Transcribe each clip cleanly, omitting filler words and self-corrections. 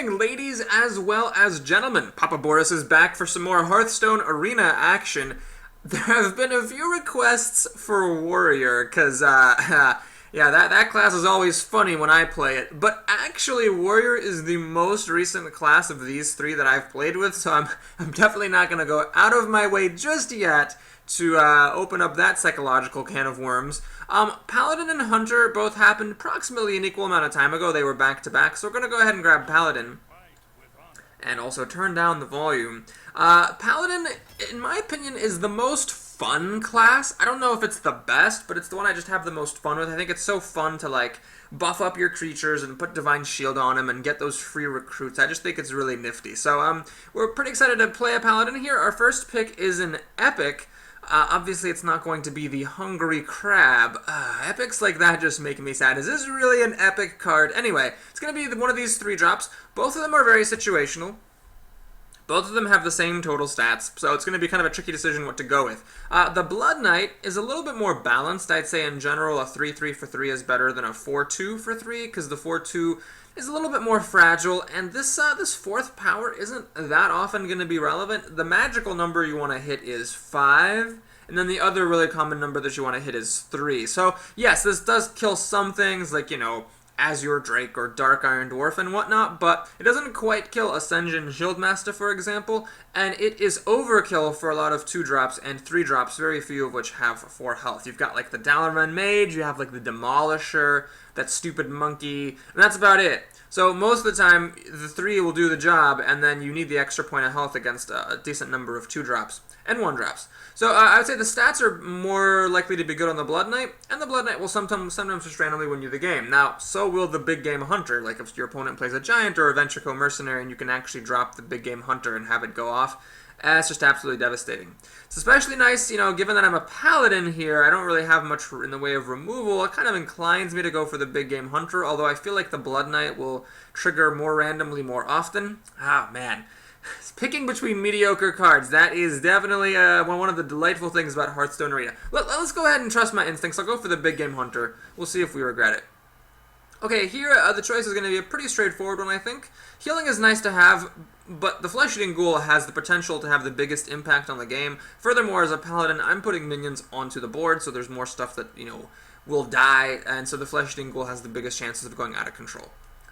morning, ladies as well as gentlemen. Papa Boris is back for some more Hearthstone Arena action. There have been a few requests for Warrior, because, yeah, that class is always funny when I play it. But actually, Warrior is the most recent class of these three that I've played with, so I'm definitely not going to go out of my way just yet to open up that psychological can of worms. Paladin and Hunter both happened approximately an equal amount of time ago. They were back-to-back, so we're going to go ahead and grab Paladin and also turn down the volume. Paladin, in my opinion, is the most fun class. I don't know if it's the best, but it's the one I just have the most fun with. I think it's so fun to, like, buff up your creatures and put Divine Shield on them and get those free recruits. I just think it's really nifty. So, we're pretty excited to play a Paladin here. Our first pick is an Epic. Obviously, it's not going to be the Hungry Crab. Epics like that just make me sad. Is this really an epic card? Anyway, it's going to be one of these 3 drops. Both of them are very situational. Both of them have the same total stats, so it's going to be kind of a tricky decision what to go with. The Blood Knight is a little bit more balanced. I'd say in general a 3-3 for 3 is better than a 4-2 for 3, because the 4-2 is a little bit more fragile, and this 4th power isn't that often going to be relevant. The magical number you want to hit is 5, and then the other really common number that you want to hit is 3. So, yes, this does kill some things, like, you know, Azure Drake or Dark Iron Dwarf and whatnot, but it doesn't quite kill Ascension Shieldmaster, for example, and it is overkill for a lot of 2-drops and 3-drops, very few of which have 4 health. You've got, like, the Dalaran Mage, you have, like, the Demolisher, that stupid monkey, and that's about it. So most of the time, the 3 will do the job, and then you need the extra point of health against a decent number of 2-drops and 1-drops. So I would say the stats are more likely to be good on the Blood Knight, and the Blood Knight will sometimes just randomly win you the game. Now, so will the big game Hunter. Like if your opponent plays a Giant or a Ventrico Mercenary, and you can actually drop the big game Hunter and have it go off. It's just absolutely devastating. It's especially nice, you know, given that I'm a Paladin here, I don't really have much in the way of removal. It kind of inclines me to go for the big game Hunter, although I feel like the Blood Knight will trigger more randomly more often. Ah, man. Picking between mediocre cards, that is definitely one of the delightful things about Hearthstone Arena. Let's go ahead and trust my instincts. I'll go for the big game Hunter. We'll see if we regret it. Okay, here the choice is going to be a pretty straightforward one, I think. Healing is nice to have, but the Flesh-Eating Ghoul has the potential to have the biggest impact on the game. Furthermore, as a Paladin, I'm putting minions onto the board, so there's more stuff that, you know, will die, and so the Flesh-Eating Ghoul has the biggest chances of going out of control.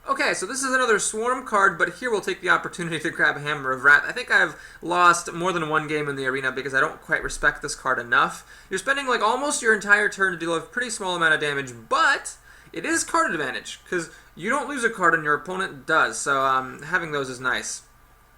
Okay, so this is another Swarm card, but here we'll take the opportunity to grab Hammer of Wrath. I think I've lost more than one game in the arena because I don't quite respect this card enough. You're spending like almost your entire turn to deal a pretty small amount of damage, but it is card advantage, because you don't lose a card and your opponent does, so having those is nice.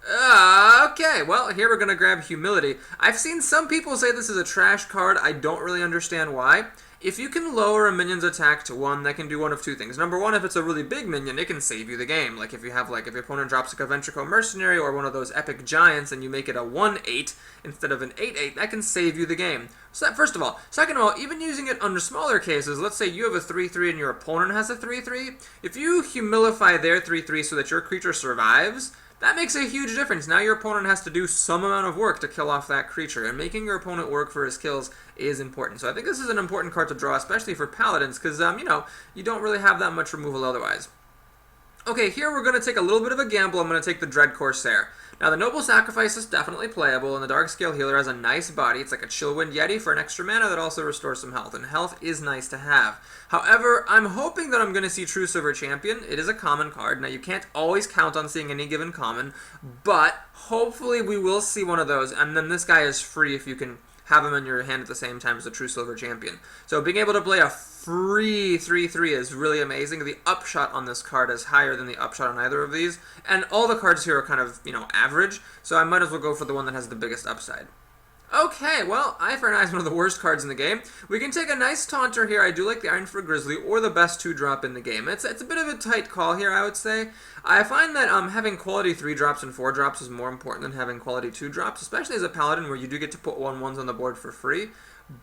Okay, well, here we're going to grab Humility. I've seen some people say this is a trash card. I don't really understand why. If you can lower a minion's attack to 1, that can do one of 2 things. Number 1, if it's a really big minion, it can save you the game. Like if you have, like, if your opponent drops like a Ventrico Mercenary or one of those epic giants and you make it a 1-8 instead of an 8-8, that can save you the game. So that, first of all. Second of all, even using it under smaller cases, let's say you have a 3-3 and your opponent has a 3-3, if you humilify their 3-3 so that your creature survives, that makes a huge difference. Now your opponent has to do some amount of work to kill off that creature, and making your opponent work for his kills is important. So I think this is an important card to draw, especially for Paladins, because, you know, you don't really have that much removal otherwise. Okay, here we're going to take a little bit of a gamble. I'm going to take the Dread Corsair. Now, the Noble Sacrifice is definitely playable, and the Darkscale Healer has a nice body. It's like a Chillwind Yeti for an extra mana that also restores some health, and health is nice to have. However, I'm hoping that I'm going to see True Silver Champion. It is a common card. Now, you can't always count on seeing any given common, but hopefully we will see one of those, and then this guy is free if you can have him in your hand at the same time as the True Silver Champion. So being able to play a free 3-3 is really amazing. The upshot on this card is higher than the upshot on either of these, and all the cards here are kind of, you know, average, so I might as well go for the one that has the biggest upside. Okay, well, Eye for an Eye is one of the worst cards in the game. We can take a nice Taunter here. I do like the Iron for Grizzly, or the best 2-drop in the game. It's a bit of a tight call here, I would say. I find that having quality 3-drops and 4-drops is more important than having quality 2-drops, especially as a Paladin where you do get to put 1/1s on the board for free.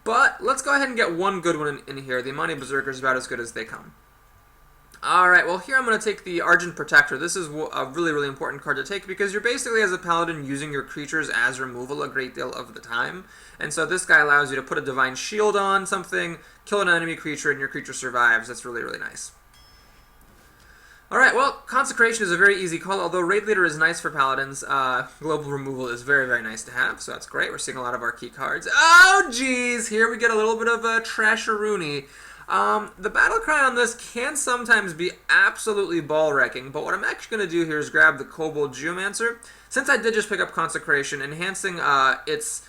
But let's go ahead and get one good one in here. The Imani Berserker is about as good as they come. Alright, well here I'm going to take the Argent Protector. This is a really, really important card to take because you're basically, as a Paladin, using your creatures as removal a great deal of the time. And so this guy allows you to put a Divine Shield on something, kill an enemy creature, and your creature survives. That's really, really nice. Alright, well, Consecration is a very easy call, although Raid Leader is nice for Paladins. Global Removal is very, very nice to have, so that's great. We're seeing a lot of our key cards. Oh, geez! Here we get a little bit of a Trasharoonie. The battle cry on this can sometimes be absolutely ball-wrecking, but what I'm actually going to do here is grab the Kobold Geomancer. Since I did just pick up Consecration, enhancing its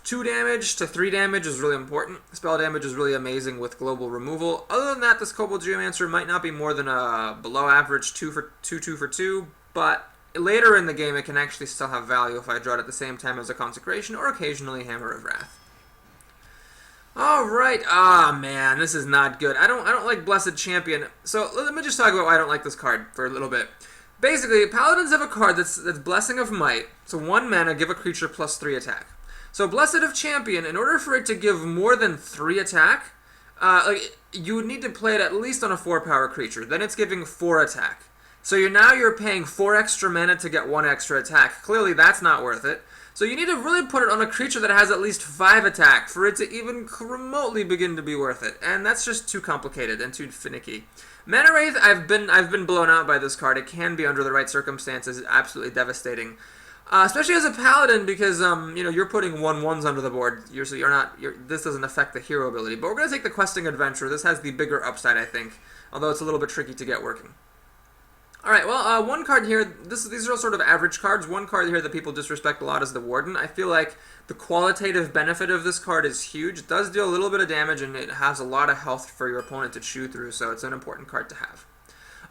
2 damage to 3 damage is really important. Spell damage is really amazing with global removal. Other than that, this Kobold Geomancer might not be more than a below average 2 for 2, but later in the game it can actually still have value if I draw it at the same time as a Consecration or occasionally Hammer of Wrath. Alright, man, this is not good. I don't like Blessed Champion. So let me just talk about why I don't like this card for a little bit. Basically, Paladins have a card that's Blessing of Might. So 1 mana, give a creature plus 3 attack. So Blessed of Champion, in order for it to give more than 3 attack, you would need to play it at least on a 4-power creature. Then it's giving 4 attack. So you're paying 4 extra mana to get 1 extra attack. Clearly that's not worth it. So you need to really put it on a creature that has at least 5 attack for it to even remotely begin to be worth it. And that's just too complicated and too finicky. Mana Wraith, I've been blown out by this card. It can be, under the right circumstances, absolutely devastating. Especially as a Paladin, because you're putting 1/1s under the board. This doesn't affect the hero ability. But we're going to take the Questing Adventure. This has the bigger upside, I think, although it's a little bit tricky to get working. Alright, well, one card here, these are all sort of average cards. One card here that people disrespect a lot is the Warden. I feel like the qualitative benefit of this card is huge. It does deal a little bit of damage, and it has a lot of health for your opponent to chew through, so it's an important card to have.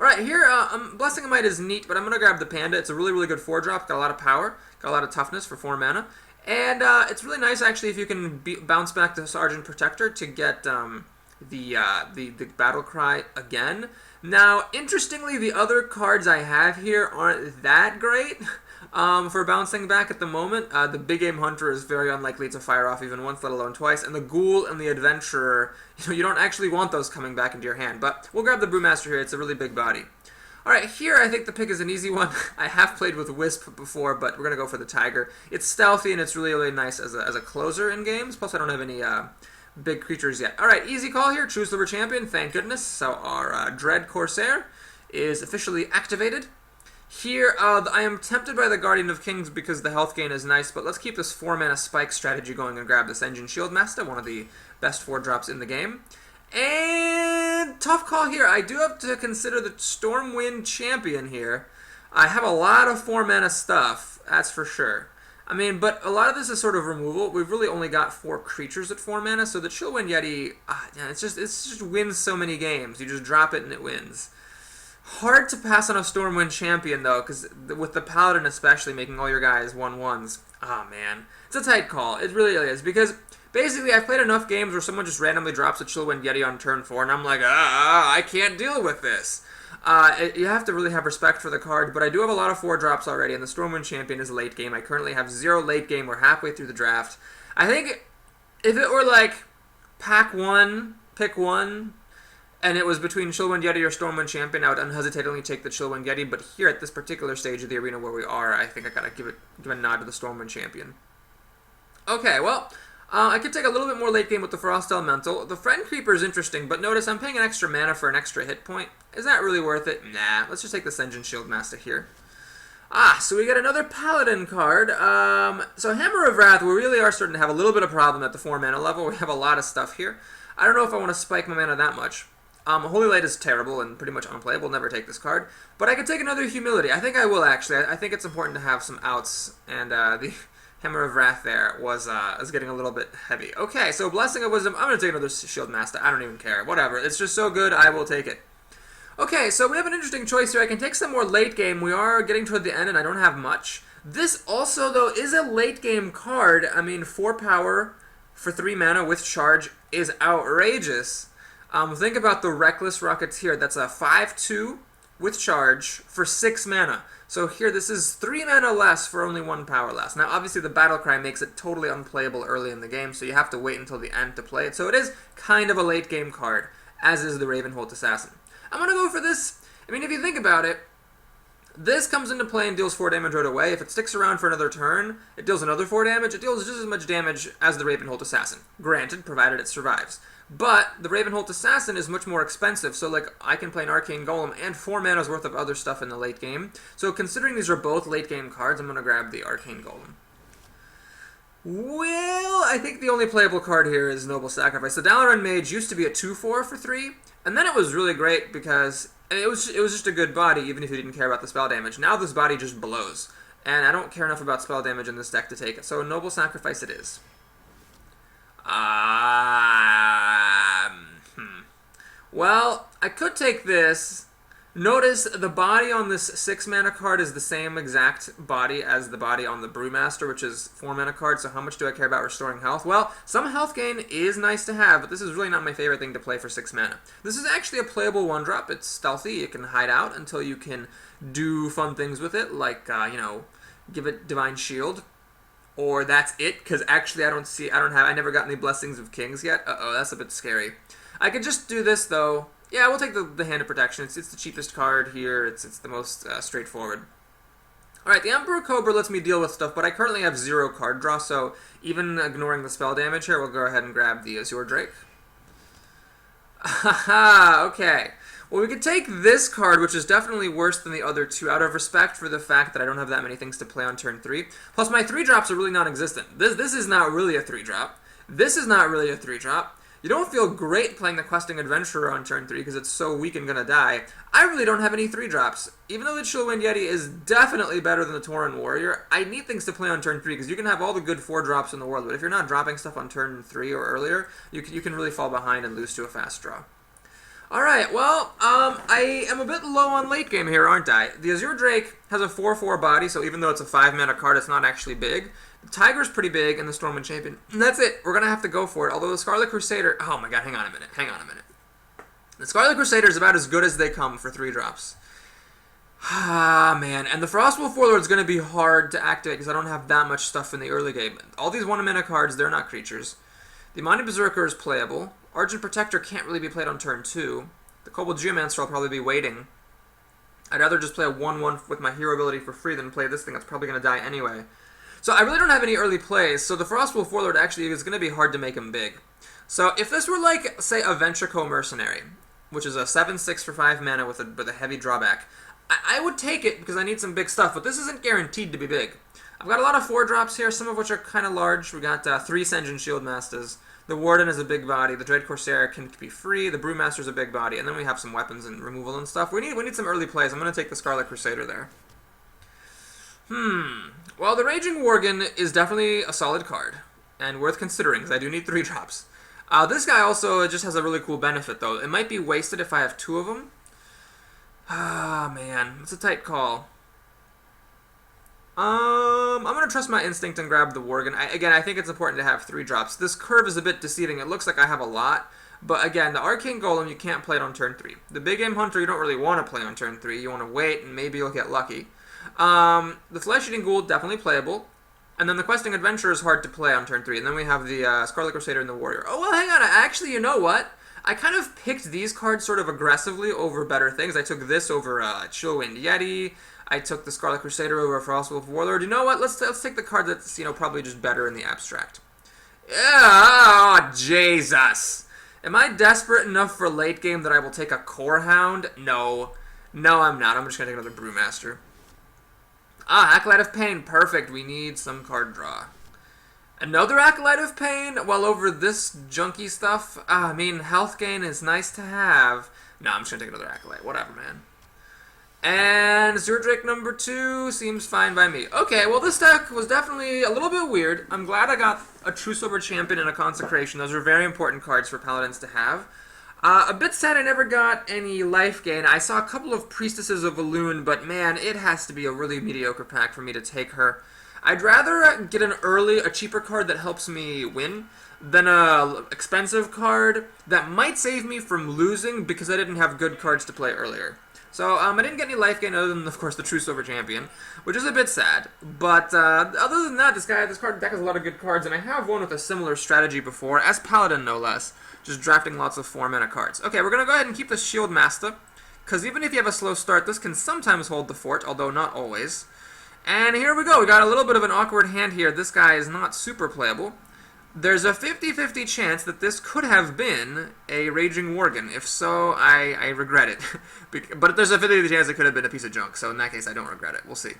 Alright, here, Blessing of Might is neat, but I'm going to grab the Panda. It's a really, really good 4-drop. Got a lot of power, got a lot of toughness for 4 mana. And it's really nice, actually, if you can bounce back to Sergeant Protector to get the Battle Cry again. Now, interestingly, the other cards I have here aren't that great for bouncing back at the moment. The Big Game Hunter is very unlikely to fire off even once, let alone twice. And the Ghoul and the Adventurer, you don't actually want those coming back into your hand. But we'll grab the Brewmaster here. It's a really big body. Alright, here I think the pick is an easy one. I have played with Wisp before, but we're going to go for the Tiger. It's stealthy and it's really, really nice as a closer in games. Plus, I don't have any big creatures yet. Alright, easy call here. Choose the champion, thank goodness. So our Dread Corsair is officially activated. Here, I am tempted by the Guardian of Kings because the health gain is nice, but let's keep this 4-mana spike strategy going and grab this Engine Shieldmaster, one of the best 4-drops in the game. And tough call here. I do have to consider the Stormwind Champion here. I have a lot of 4-mana stuff, that's for sure. I mean, but a lot of this is sort of removal. We've really only got 4 creatures at 4 mana, so the Chillwind Yeti, it just wins so many games. You just drop it and it wins. Hard to pass on a Stormwind Champion, though, because with the Paladin especially making all your guys 1/1s. Oh, man. It's a tight call. It really is, because basically I've played enough games where someone just randomly drops a Chillwind Yeti on turn 4, and I'm like, I can't deal with this. You have to really have respect for the card, but I do have a lot of 4-drops already, and the Stormwind Champion is late game. I currently have 0 late game. We're halfway through the draft. I think if it were like pack 1, pick 1, and it was between Chillwind Yeti or Stormwind Champion, I would unhesitatingly take the Chillwind Yeti, but here at this particular stage of the arena where we are, I think I gotta give a nod to the Stormwind Champion. Okay, well, I could take a little bit more late game with the Frost Elemental. The Friend Creeper is interesting, but notice I'm paying an extra mana for an extra hit point. Is that really worth it? Nah, let's just take this Engine Shieldmaster here. So we get another Paladin card. So Hammer of Wrath, we really are starting to have a little bit of problem at the 4-mana level. We have a lot of stuff here. I don't know if I want to spike my mana that much. Holy Light is terrible and pretty much unplayable. Never take this card. But I could take another Humility. I think I will, actually. I think it's important to have some outs, and the Hammer of Wrath there is getting a little bit heavy. Okay, so Blessing of Wisdom. I'm going to take another Shieldmaster. I don't even care. Whatever. It's just so good, I will take it. Okay, so we have an interesting choice here. I can take some more late game. We are getting toward the end, and I don't have much. This also, though, is a late game card. I mean, 4 power for 3 mana with charge is outrageous. Think about the Reckless Rocketeer. That's a 5/2 with charge for 6 mana. So here, this is 3 mana less for only 1 power less. Now, obviously, the Battle Cry makes it totally unplayable early in the game, so you have to wait until the end to play it. So it is kind of a late game card, as is the Ravenholt Assassin. I'm going to go for this. I mean, if you think about it, This comes into play and deals 4 damage right away. If it sticks around for another turn, it deals another 4 damage. It deals just as much damage as the Ravenholt Assassin. Granted, provided it survives. But the Ravenholt Assassin is much more expensive, so like I can play an Arcane Golem and 4 mana's worth of other stuff in the late game. So considering these are both late game cards, I'm going to grab the Arcane Golem. Well, I think the only playable card here is Noble Sacrifice. The Dalaran Mage used to be a 2-4 for 3, and then it was really great because it was just a good body, even if you didn't care about the spell damage. Now this body just blows, and I don't care enough about spell damage in this deck to take it, so Noble Sacrifice it is. Well, I could take this. Notice the body on this 6 mana card is the same exact body as the body on the Brewmaster, which is 4 mana card, so how much do I care about restoring health? Well, some health gain is nice to have, but this is really not my favorite thing to play for 6 mana. This is actually a playable 1-drop. It's stealthy. It can hide out until you can do fun things with it, like, you know, give it Divine Shield. Or that's it, because actually I never got any Blessings of Kings yet. Uh-oh, that's a bit scary. I could just do this, though. Yeah, we'll take the Hand of Protection. It's the cheapest card here. It's the most straightforward. Alright, the Emperor Cobra lets me deal with stuff, but I currently have 0 card draw, so even ignoring the spell damage here, we'll go ahead and grab the Azure Drake. Haha, okay. Well, we could take this card, which is definitely worse than the other 2, out of respect for the fact that I don't have that many things to play on turn 3. Plus, my 3-drops are really non-existent. This is not really a 3-drop. This is not really a 3-drop. You don't feel great playing the Questing Adventurer on turn 3 because it's so weak and gonna die. I really don't have any 3-drops. Even though the Chillwind Yeti is definitely better than the Tauren Warrior, I need things to play on turn 3 because you can have all the good 4-drops in the world, but if you're not dropping stuff on turn 3 or earlier, you can really fall behind and lose to a fast draw. Alright, well, I am a bit low on late game here, aren't I? The Azure Drake has a 4-4 body, so even though it's a 5-mana card, it's not actually big. The Tiger's pretty big, and the Stormwind Champion. And that's it. We're going to have to go for it. Although the Scarlet Crusader... Oh my god, hang on a minute. The Scarlet Crusader is about as good as they come for 3-drops. Ah, man. And the Frostwolf Warlord is going to be hard to activate because I don't have that much stuff in the early game. All these 1-mana cards, they're not creatures. The Amani Berserker is playable. Argent Protector can't really be played on turn 2. The Kobold Geomancer I'll probably be waiting. I'd rather just play a 1-1 with my hero ability for free than play this thing that's probably going to die anyway. So I really don't have any early plays, so the Frostwolf Warlord actually is going to be hard to make him big. So if this were like, say, a Ventrico Mercenary, which is a 7-6 for 5 mana with a heavy drawback, I would take it because I need some big stuff, but this isn't guaranteed to be big. I've got a lot of 4-drops here, some of which are kind of large. We got 3 Sen'jin Shieldmasters. The Warden is a big body. The Dread Corsair can be free. The Brewmaster's a big body. And then we have some weapons and removal and stuff. We need some early plays. I'm going to take the Scarlet Crusader there. Well, the Raging Worgen is definitely a solid card. And worth considering, because I do need 3-drops. This guy also just has a really cool benefit, though. It might be wasted if I have 2 of them. Ah, man. It's a tight call. I'm going to trust my instinct and grab the Worgen. Again, I think it's important to have 3-drops. This curve is a bit deceiving. It looks like I have a lot. But again, the Arcane Golem, you can't play it on turn 3. The Big Game Hunter, you don't really want to play on turn 3. You want to wait, and maybe you'll get lucky. The Flesh-Eating Ghoul, definitely playable. And then the Questing Adventurer is hard to play on turn 3. And then we have the Scarlet Crusader and the Warrior. Oh, well, hang on. Actually, you know what? I kind of picked these cards sort of aggressively over better things. I took this over Chillwind Yeti. I took the Scarlet Crusader over Frostwolf Warlord. You know what? Let's take the card that's, probably just better in the abstract. Oh, Jesus. Am I desperate enough for late game that I will take a Core Hound? No. No, I'm not. I'm just going to take another Brewmaster. Acolyte of Pain. Perfect. We need some card draw. Another Acolyte of Pain? Well, over this junky stuff? I mean, health gain is nice to have. No, I'm just going to take another Acolyte. Whatever, man. And Azure Drake number 2 seems fine by me. Okay, well, this deck was definitely a little bit weird. I'm glad I got a True Silver Champion and a Consecration. Those are very important cards for Paladins to have. A bit sad I never got any life gain. I saw a couple of Priestesses of Elune, but man, it has to be a really mediocre pack for me to take her. I'd rather get a cheaper card that helps me win than a expensive card that might save me from losing because I didn't have good cards to play earlier. So, I didn't get any life gain other than, of course, the True Silver Champion, which is a bit sad. But, other than that, this card deck has a lot of good cards, and I have one with a similar strategy before, as Paladin, no less. Just drafting lots of 4-mana cards. Okay, we're going to go ahead and keep the Shield Master. because even if you have a slow start, this can sometimes hold the fort, although not always. And here we go. We got a little bit of an awkward hand here. This guy is not super playable. There's a 50-50 chance that this could have been a Raging Worgen. If so, I regret it. But there's a 50-50 chance it could have been a piece of junk, so in that case, I don't regret it. We'll see.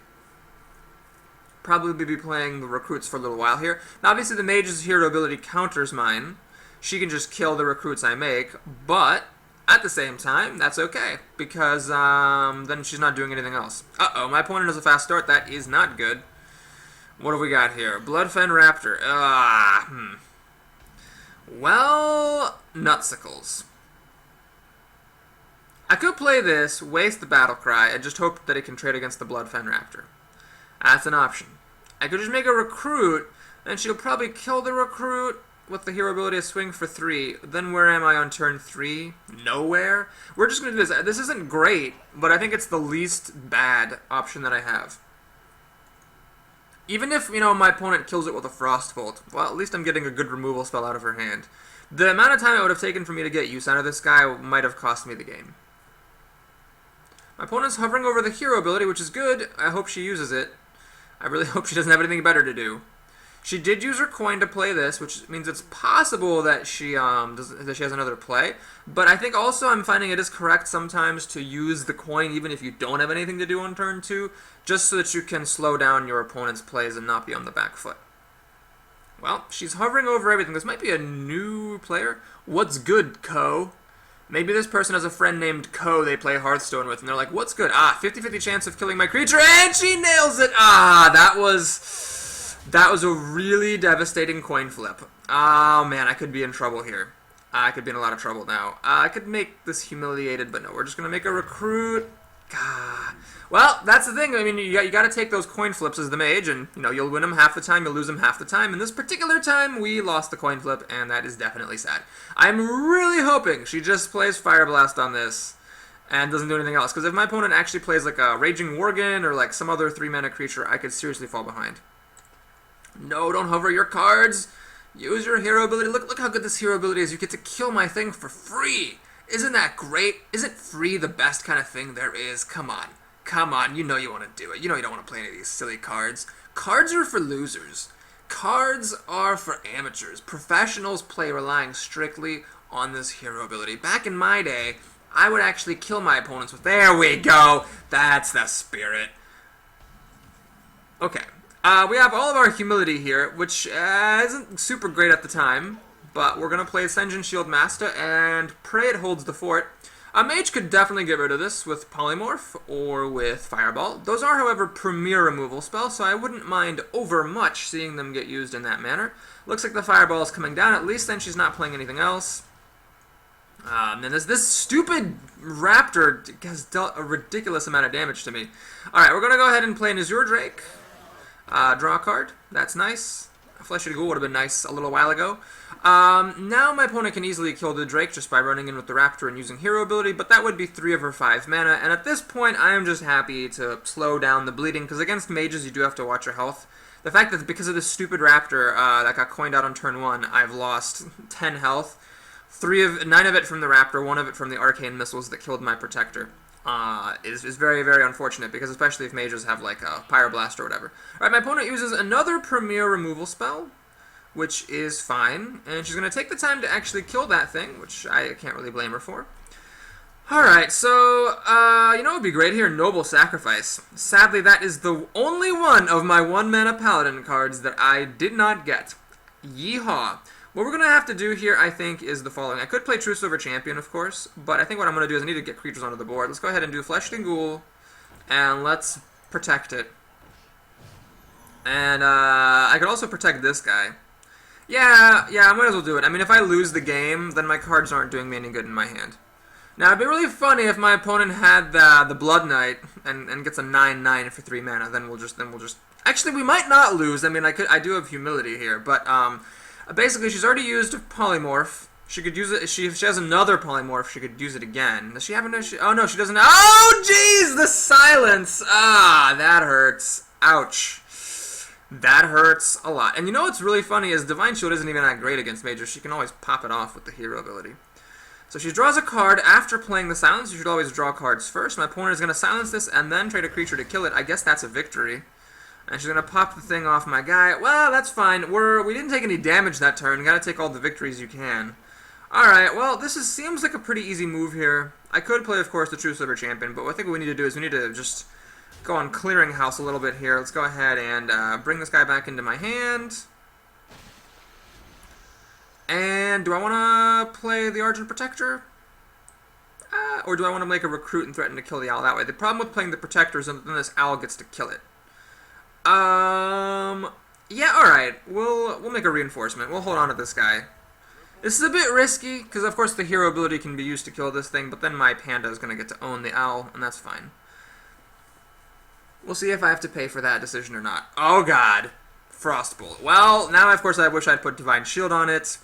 Probably be playing the recruits for a little while here. Now, obviously, the mage's hero ability counters mine. She can just kill the recruits I make, but at the same time, that's okay, because then she's not doing anything else. Uh-oh, my opponent has a fast start. That is not good. What have we got here? Bloodfen Raptor. Well, nutsicles. I could play this, waste the battle cry, and just hope that it can trade against the Bloodfen Raptor. That's an option. I could just make a recruit, and she'll probably kill the recruit with the hero ability to swing for 3. Then where am I on turn 3? Nowhere. We're just going to do this. This isn't great, but I think it's the least bad option that I have. Even if, my opponent kills it with a Frostbolt, well, at least I'm getting a good removal spell out of her hand. The amount of time it would have taken for me to get use out of this guy might have cost me the game. My opponent's hovering over the hero ability, which is good. I hope she uses it. I really hope she doesn't have anything better to do. She did use her coin to play this, which means it's possible that she has another play. But I think also I'm finding it is correct sometimes to use the coin even if you don't have anything to do on turn 2, just so that you can slow down your opponent's plays and not be on the back foot. Well, she's hovering over everything. This might be a new player. What's good, Co? Maybe this person has a friend named Co they play Hearthstone with, and they're like, what's good? 50-50 chance of killing my creature, and she nails it! That was a really devastating coin flip. Oh, man, I could be in trouble here. I could be in a lot of trouble now. I could make this humiliated, but no, we're just going to make a recruit. Well, that's the thing. I mean, you got to take those coin flips as the mage, and, you'll win them half the time, you'll lose them half the time. And this particular time, we lost the coin flip, and that is definitely sad. I'm really hoping she just plays Fire Blast on this and doesn't do anything else. Because if my opponent actually plays, like, a Raging Worgen or, like, some other 3-mana creature, I could seriously fall behind. No, don't hover your cards. Use your hero ability. Look how good this hero ability is. You get to kill my thing for free. Isn't that great? Isn't free the best kind of thing there is? Come on. Come on. You know you want to do it. You know you don't want to play any of these silly cards. Cards are for losers. Cards are for amateurs. Professionals play relying strictly on this hero ability. Back in my day, I would actually kill my opponents with... There we go. That's the spirit. Okay. We have all of our humility here, which isn't super great at the time, but we're going to play Ascension Shield Master and pray it holds the fort. A mage could definitely get rid of this with Polymorph or with Fireball. Those are, however, premier removal spells, so I wouldn't mind over much seeing them get used in that manner. Looks like the Fireball is coming down. At least then she's not playing anything else. And this stupid Raptor has dealt a ridiculous amount of damage to me. Alright, we're going to go ahead and play an Azure Drake. Draw a card. That's nice. Flesh of the Ghoul would have been nice a little while ago. Now my opponent can easily kill the Drake just by running in with the Raptor and using hero ability, but that would be 3 of her 5 mana, and at this point I am just happy to slow down the bleeding, because against mages you do have to watch your health. The fact that because of this stupid Raptor that got coined out on turn 1, I've lost 10 health. 9 of it from the Raptor, 1 of it from the Arcane Missiles that killed my Protector. Is very, very unfortunate, because especially if mages have, like, a Pyroblast or whatever. Alright, my opponent uses another Premier Removal spell, which is fine, and she's going to take the time to actually kill that thing, which I can't really blame her for. Alright, so, you know what would be great here? Noble Sacrifice. Sadly, that is the only one of my 1-mana Paladin cards that I did not get. Yeehaw. What we're going to have to do here, I think, is the following. I could play Truce over Champion, of course, but I think what I'm going to do is I need to get creatures onto the board. Let's go ahead and do Flesh and Ghoul, and let's protect it. And I could also protect this guy. Yeah, I might as well do it. I mean, if I lose the game, then my cards aren't doing me any good in my hand. Now, it'd be really funny if my opponent had the Blood Knight and gets a 9/9 for 3 mana. Then we'll just. Actually, we might not lose. I mean, I do have humility here, but basically, she's already used Polymorph. She could use it. If she has another Polymorph, she could use it again. Does she have enough? Oh no, she doesn't. Oh jeez, the silence. That hurts. Ouch. That hurts a lot. And you know what's really funny is Divine Shield isn't even that great against mages. She can always pop it off with the hero ability. So she draws a card after playing the silence. You should always draw cards first. My opponent is going to silence this and then trade a creature to kill it. I guess that's a victory. And she's going to pop the thing off my guy. Well, that's fine. We didn't take any damage that turn. You got to take all the victories you can. Alright, well, seems like a pretty easy move here. I could play, of course, the True Silver Champion, but what I think what we need to do is we need to just go on Clearinghouse a little bit here. Let's go ahead and bring this guy back into my hand. And do I want to play the Argent Protector? Or do I want to make a recruit and threaten to kill the owl that way? The problem with playing the Protector is that then this owl gets to kill it. Yeah, alright. We'll make a reinforcement. We'll hold on to this guy. This is a bit risky, because of course the hero ability can be used to kill this thing, but then my panda is going to get to own the owl, and that's fine. We'll see if I have to pay for that decision or not. Oh god. Frostbolt. Well, now of course I wish I'd put Divine Shield on it.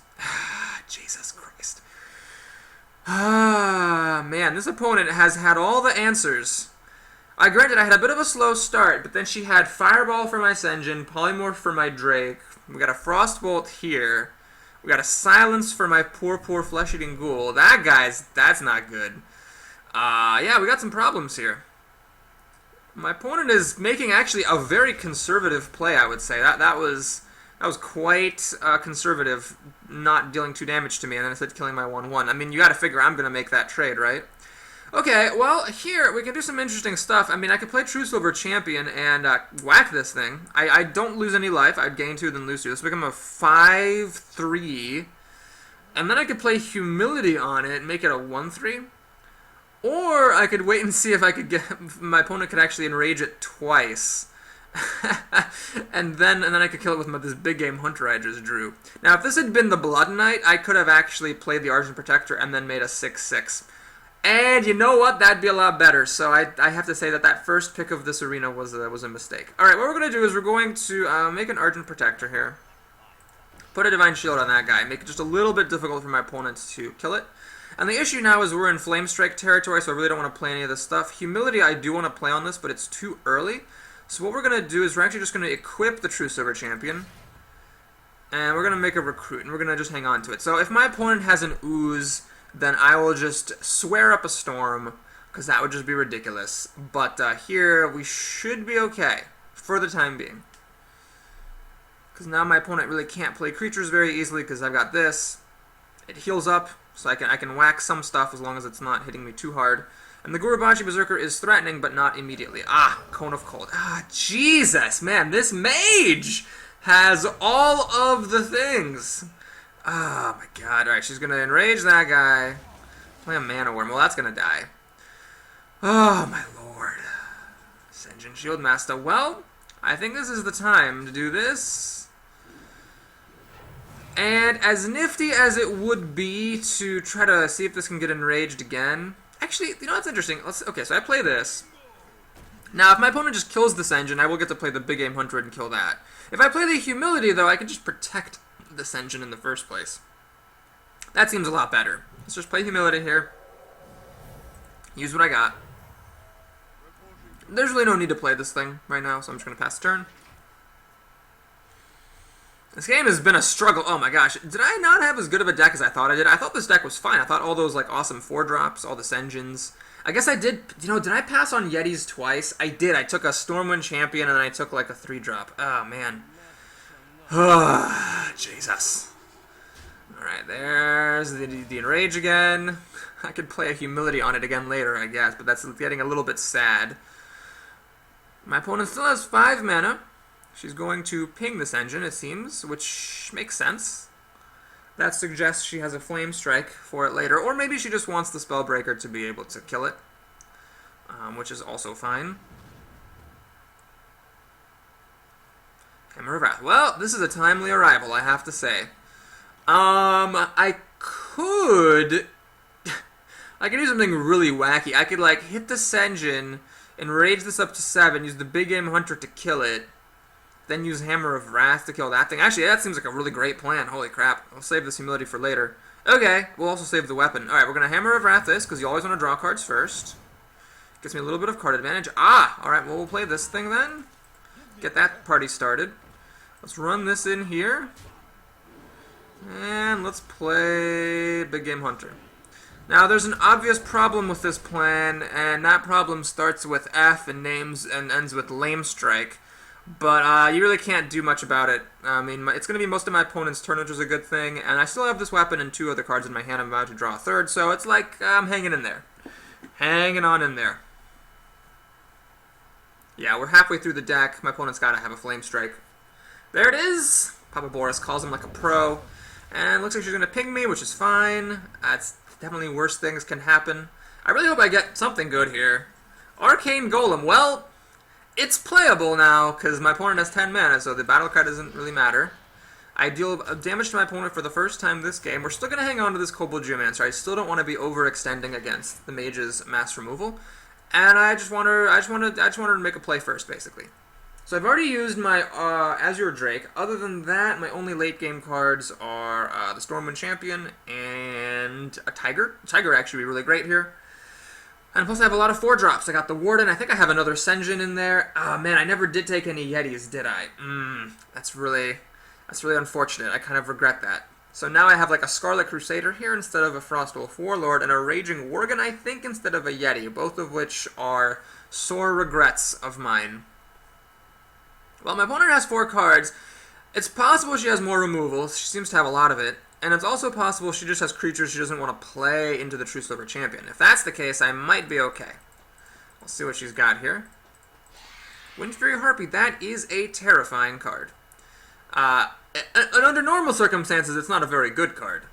Jesus Christ. Man, this opponent has had all the answers. Granted, I had a bit of a slow start, but then she had Fireball for my Senjin, Polymorph for my Drake, we got a Frostbolt here, we got a Silence for my poor Flesh-Eating Ghoul. That's not good. Yeah, we got some problems here. My opponent is making actually a very conservative play, I would say. That was quite conservative, not dealing 2 damage to me, and then instead killing my 1/1. I mean, you gotta figure I'm gonna make that trade, right? Okay, well, here, we can do some interesting stuff. I mean, I could play True Silver Champion and whack this thing. I don't lose any life. I'd gain 2, then lose 2. This would become a 5/3. And then I could play Humility on it and make it a 1/3. Or I could wait and see if I could get... my opponent could actually enrage it twice. and then I could kill it with this big game Hunter I just drew. Now, if this had been the Blood Knight, I could have actually played the Argent Protector and then made a 6/6. And you know what? That'd be a lot better. So I have to say that first pick of this arena was a mistake. Alright, what we're going to do is we're going to make an Argent Protector here. Put a Divine Shield on that guy. Make it just a little bit difficult for my opponent to kill it. And the issue now is we're in Flame Strike territory, so I really don't want to play any of this stuff. Humility I do want to play on this, but it's too early. So what we're going to do is we're actually just going to equip the True Silver Champion. And we're going to make a recruit, and we're going to just hang on to it. So if my opponent has an Ooze, then I will just swear up a Storm, because that would just be ridiculous. But here, we should be okay, for the time being. Because now my opponent really can't play creatures very easily, because I've got this. It heals up, so I can whack some stuff as long as it's not hitting me too hard. And the Gurubachi Berserker is threatening, but not immediately. Cone of Cold. Jesus, man, this mage has all of the things. Oh, my god. Alright, she's going to enrage that guy. Play a Mana Worm. Well, that's going to die. Oh, my lord. Senjin Shield Master. Well, I think this is the time to do this. And as nifty as it would be to try to see if this can get enraged again... Actually, you know what's interesting? Okay, so I play this. Now, if my opponent just kills this engine, I will get to play the Big Game Hunter and kill that. If I play the Humility, though, I can just protect this engine in the first place. That seems a lot better. Let's just play Humility here. Use what I got. There's really no need to play this thing right now, so I'm just going to pass the turn. This game has been a struggle. Oh my gosh. Did I not have as good of a deck as I thought I did? I thought this deck was fine. I thought all those like awesome 4-drops, all the Senjins. I guess I did, did I pass on Yetis twice? I did. I took a Stormwind Champion and then I took like a 3-drop. Oh man. Jesus. Alright, there's the Enrage again. I could play a Humility on it again later, I guess, but that's getting a little bit sad. My opponent still has 5 mana. She's going to ping this engine, it seems, which makes sense. That suggests she has a Flame Strike for it later, or maybe she just wants the Spellbreaker to be able to kill it, which is also fine. Hammer of Wrath. Well, this is a timely arrival, I have to say. I could do something really wacky. I could, like, hit the Senjin, enrage this up to 7, use the Big Game Hunter to kill it, then use Hammer of Wrath to kill that thing. Actually, that seems like a really great plan. Holy crap. I'll save this Humility for later. Okay, we'll also save the weapon. Alright, we're going to Hammer of Wrath this, because you always want to draw cards first. Gets me a little bit of card advantage. Alright, well, we'll play this thing then. Get that party started. Let's run this in here. And let's play Big Game Hunter. Now, there's an obvious problem with this plan, and that problem starts with F and names and ends with lame strike. But you really can't do much about it. I mean, it's going to be most of my opponent's turn, which is a good thing, and I still have this weapon and 2 other cards in my hand. I'm about to draw a third, so it's like I'm hanging in there. Hanging on in there. Yeah, we're halfway through the deck. My opponent's got to have a flame strike. There it is! Papa Boris calls him like a pro. And looks like she's going to ping me, which is fine. That's definitely worse things can happen. I really hope I get something good here. Arcane Golem. Well, it's playable now, because my opponent has 10 mana, so the battle card doesn't really matter. I deal damage to my opponent for the first time this game. We're still going to hang on to this Kobold Geomancer. I still don't want to be overextending against the mage's mass removal. And I just want her to make a play first, basically. So I've already used my Azure Drake. Other than that, my only late game cards are the Stormwind Champion and a Tiger. Tiger actually would be really great here. And plus I have a lot of 4-drops. I got the Warden. I think I have another Senjin in there. Ah, man, I never did take any Yetis, did I? That's really unfortunate. I kind of regret that. So now I have like a Scarlet Crusader here instead of a Frostwolf Warlord, and a Raging Worgen, I think, instead of a Yeti, both of which are sore regrets of mine. Well, my opponent has 4 cards. It's possible she has more removal. She seems to have a lot of it. And it's also possible she just has creatures she doesn't want to play into the True Silver Champion. If that's the case, I might be okay. We'll see what she's got here. Windfury Harpy, that is a terrifying card. And under normal circumstances, it's not a very good card.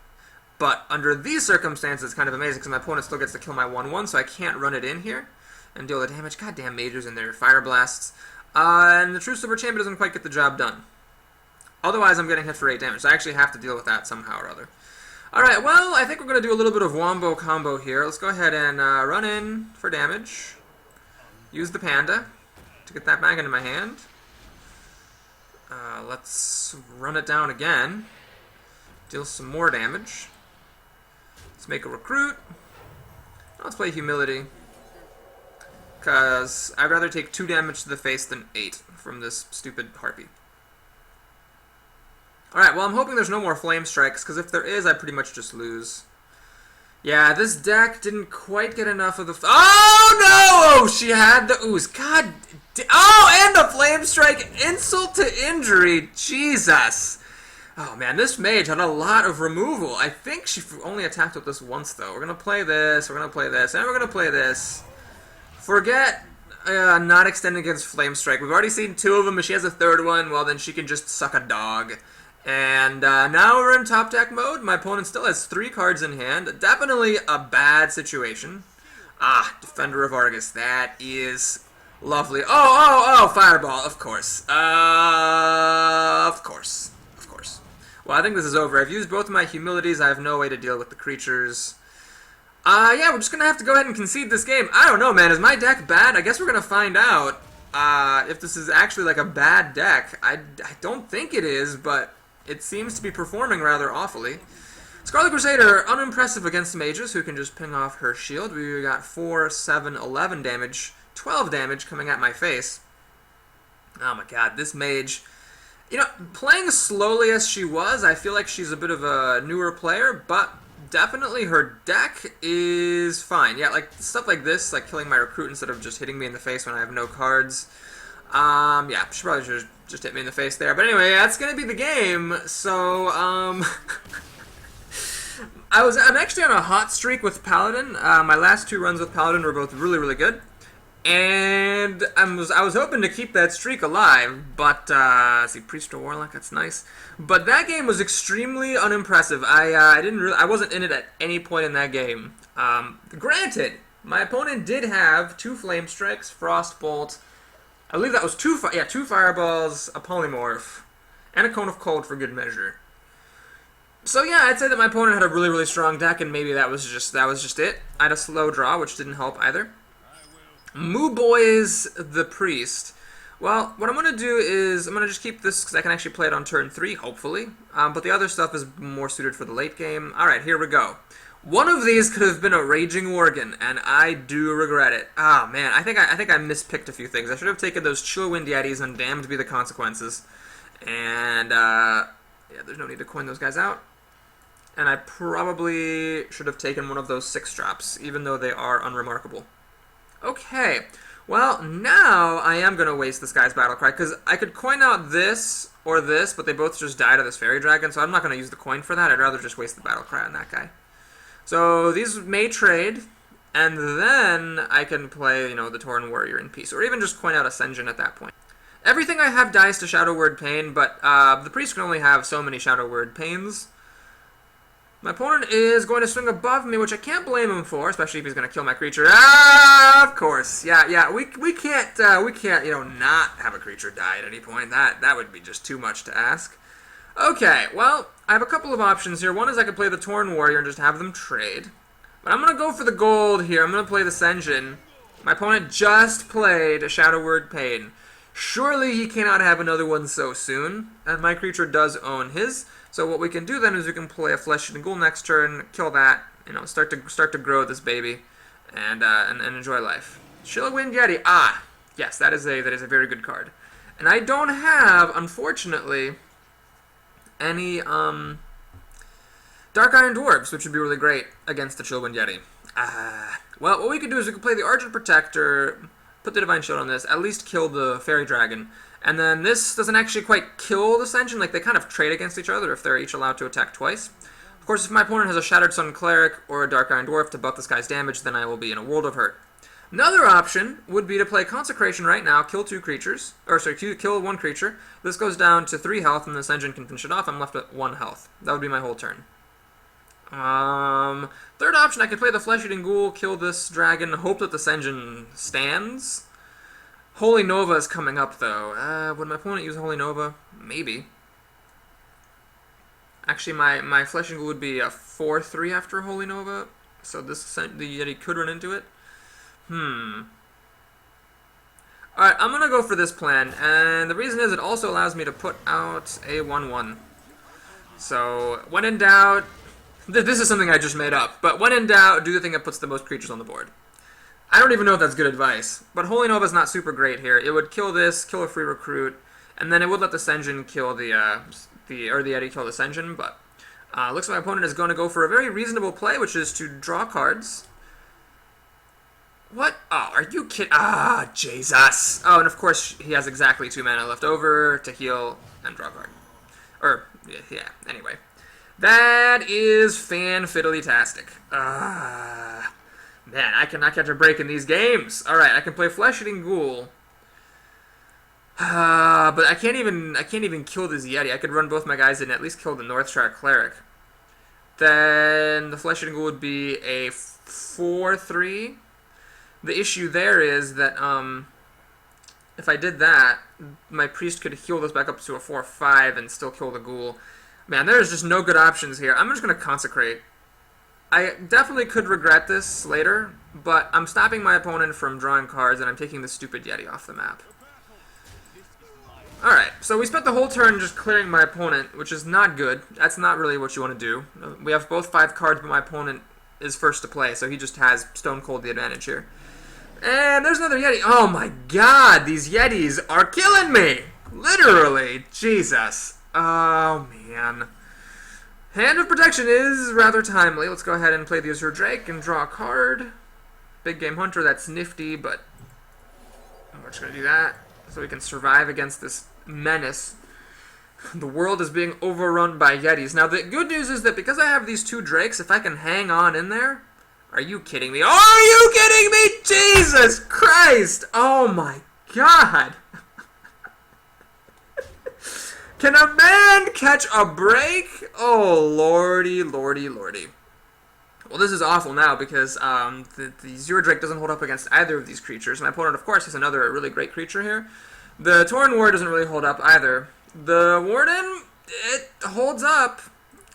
But under these circumstances, it's kind of amazing because my opponent still gets to kill my 1/1, so I can't run it in here and deal the damage. Goddamn mages and their fire blasts. And the True Silver Champion doesn't quite get the job done. Otherwise, I'm getting hit for 8 damage, so I actually have to deal with that somehow or other. Alright, well, I think we're going to do a little bit of wombo combo here. Let's go ahead and run in for damage. Use the Panda to get that back into my hand. Let's run it down again. Deal some more damage. Let's make a Recruit. Let's play Humility, because I'd rather take 2 damage to the face than 8 from this stupid Harpy. Alright, well, I'm hoping there's no more Flame Strikes, because if there is, I pretty much just lose. Yeah, this deck didn't quite get enough of the... Oh, no! Oh, she had the ooze. God... Oh, and the Flame Strike! Insult to injury! Jesus! Oh, man, this mage had a lot of removal. I think she only attacked with this once, though. We're going to play this, we're going to play this, and we're going to play this. Forget not extending against Flame Strike. We've already seen 2 of them. If she has a 3rd one, well, then she can just suck a dog. And now we're in top deck mode. My opponent still has 3 cards in hand. Definitely a bad situation. Ah, Defender of Argus. That is lovely. Oh, Fireball, of course. Of course. Well, I think this is over. I've used both of my Humilities. I have no way to deal with the creatures. Yeah, we're just going to have to go ahead and concede this game. I don't know, man. Is my deck bad? I guess we're going to find out if this is actually like a bad deck. I don't think it is, but it seems to be performing rather awfully. Scarlet Crusader, unimpressive against mages who can just ping off her shield. We got 4, 7, 11 damage, 12 damage coming at my face. Oh my god, this mage... You know, playing slowly as she was, I feel like she's a bit of a newer player, but definitely her deck is fine. Yeah, like stuff like this, like killing my recruit instead of just hitting me in the face when I have no cards. Yeah, she probably should have just hit me in the face there. But anyway, that's gonna be the game. So, I'm actually on a hot streak with Paladin. My last 2 runs with Paladin were both really, really good. And I was hoping to keep that streak alive, but see, Priest or Warlock, that's nice. But that game was extremely unimpressive. I wasn't in it at any point in that game. Granted, my opponent did have 2 Flame Strikes, Frostbolt. I believe that was 2 Fireballs, a Polymorph, and a Cone of Cold for good measure. So yeah, I'd say that my opponent had a really, really strong deck, and maybe that was just it. I had a slow draw, which didn't help either. Moo Boys the Priest. Well, what I'm going to do is I'm going to just keep this because I can actually play it on turn 3, hopefully. But the other stuff is more suited for the late game. Alright, here we go. One of these could have been a Raging Worgen, and I do regret it. Ah, man, I think I mispicked a few things. I should have taken those Chillwind Yetis and damned be the consequences. And, yeah, there's no need to coin those guys out. and I probably should have taken one of those 6-drops, even though they are unremarkable. Okay, well, now I am going to waste this guy's Battlecry, because I could coin out this or this, but they both just die to this Fairy Dragon, so I'm not going to use the coin for that. I'd rather just waste the Battlecry on that guy. So these may trade, and then I can play, you know, the Tauren Warrior in peace, or even just coin out Ascension at that point. Everything I have dies to Shadow Word Pain, but the priest can only have so many Shadow Word Pains. My opponent is going to swing above me, which I can't blame him for, especially if he's going to kill my creature. Ah, of course. Yeah, we can't, you know, not have a creature die at any point. That would be just too much to ask. Okay, well, I have a couple of options here. One is I could play the Tauren Warrior and just have them trade. But I'm going to go for the gold here. I'm going to play the Ascension. My opponent just played a Shadow Word Pain. Surely he cannot have another one so soon, and my creature does own his. So what we can do then is we can play a Flesh-Eating Ghoul next turn, kill that, you know, start to grow this baby, and enjoy life. Chillwind Yeti. Ah, yes, that is a very good card. And I don't have, unfortunately, any Dark Iron Dwarves, which would be really great against the Chillwind Yeti. Well, what we could do is we could play the Argent Protector, put the Divine Shield on this, at least kill the Fairy Dragon, and then this doesn't actually quite kill the Ascension, like they kind of trade against each other if they're each allowed to attack twice. Of course, if my opponent has a Shattered Sun Cleric or a Dark Iron Dwarf to buff this guy's damage, then I will be in a world of hurt. Another option would be to play Consecration right now, kill 2 creatures, or sorry, kill 1 creature. This goes down to 3 health, and the Ascension can finish it off. I'm left at 1 health. That would be my whole turn. Third option, I could play the Flesh-Eating Ghoul, kill this dragon, hope that the Ascension stands. Holy Nova is coming up, though. Would my opponent use Holy Nova? Maybe. Actually, my Flesh-Eating Ghoul would be a 4/3 after Holy Nova, so the Yeti could run into it. Alright, I'm going to go for this plan, and the reason is it also allows me to put out a 1/1. So, when in doubt, this is something I just made up, but when in doubt, do the thing that puts the most creatures on the board. I don't even know if that's good advice, but Holy Nova is not super great here. It would kill this, kill a free recruit, and then it would let the Ascension kill the Yeti kill the Ascension, but looks like my opponent is going to go for a very reasonable play, which is to draw cards. What? Oh, are you kidding? Ah, Jesus. Oh, and of course, he has exactly 2 mana left over to heal and draw a card. Or, yeah, anyway. That is fan-fiddly-tastic. Man, I cannot catch a break in these games. Alright, I can play Flesh-Eating Ghoul. But I can't even kill this Yeti. I could run both my guys in and at least kill the Northshire Cleric. Then the Flesh-Eating Ghoul would be a 4/3. The issue there is that if I did that, my priest could heal this back up to a 4/5 and still kill the ghoul. Man, there's just no good options here. I'm just going to consecrate. I definitely could regret this later, but I'm stopping my opponent from drawing cards, and I'm taking the stupid Yeti off the map. Alright, so we spent the whole turn just clearing my opponent, which is not good. That's not really what you want to do. We have both 5 cards, but my opponent is first to play, so he just has Stone Cold the advantage here. And there's another Yeti. Oh my god, these Yetis are killing me! Literally, Jesus. Oh man. Hand of Protection is rather timely. Let's go ahead and play the Azure Drake and draw a card. Big Game Hunter, that's nifty, but we're just going to do that so we can survive against this menace. The world is being overrun by Yetis. Now, the good news is that because I have these 2 Drakes, if I can hang on in there... Are you kidding me? Are you kidding me? Jesus Christ! Oh my god! Can a man catch a break? Oh, lordy, lordy, lordy. Well, this is awful now because the Azure Drake doesn't hold up against either of these creatures. My opponent, of course, has another really great creature here. The Tauren Warrior doesn't really hold up either. The Warden, it holds up.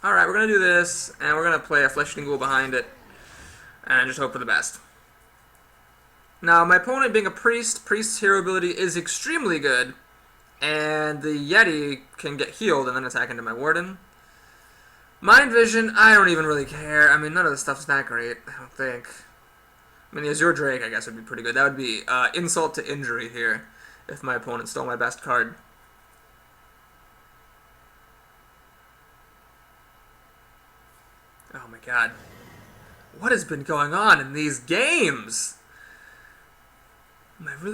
Alright, we're going to do this, and we're going to play a Flesh-Eating Ghoul behind it, and just hope for the best. Now, my opponent being a priest's hero ability is extremely good, and the Yeti can get healed and then attack into my Warden. Mind Vision, I don't even really care. I mean, none of this stuff's that great, I don't think. I mean, the Azure Drake, I guess, would be pretty good. That would be insult to injury here if my opponent stole my best card. god. What has been going on in these games?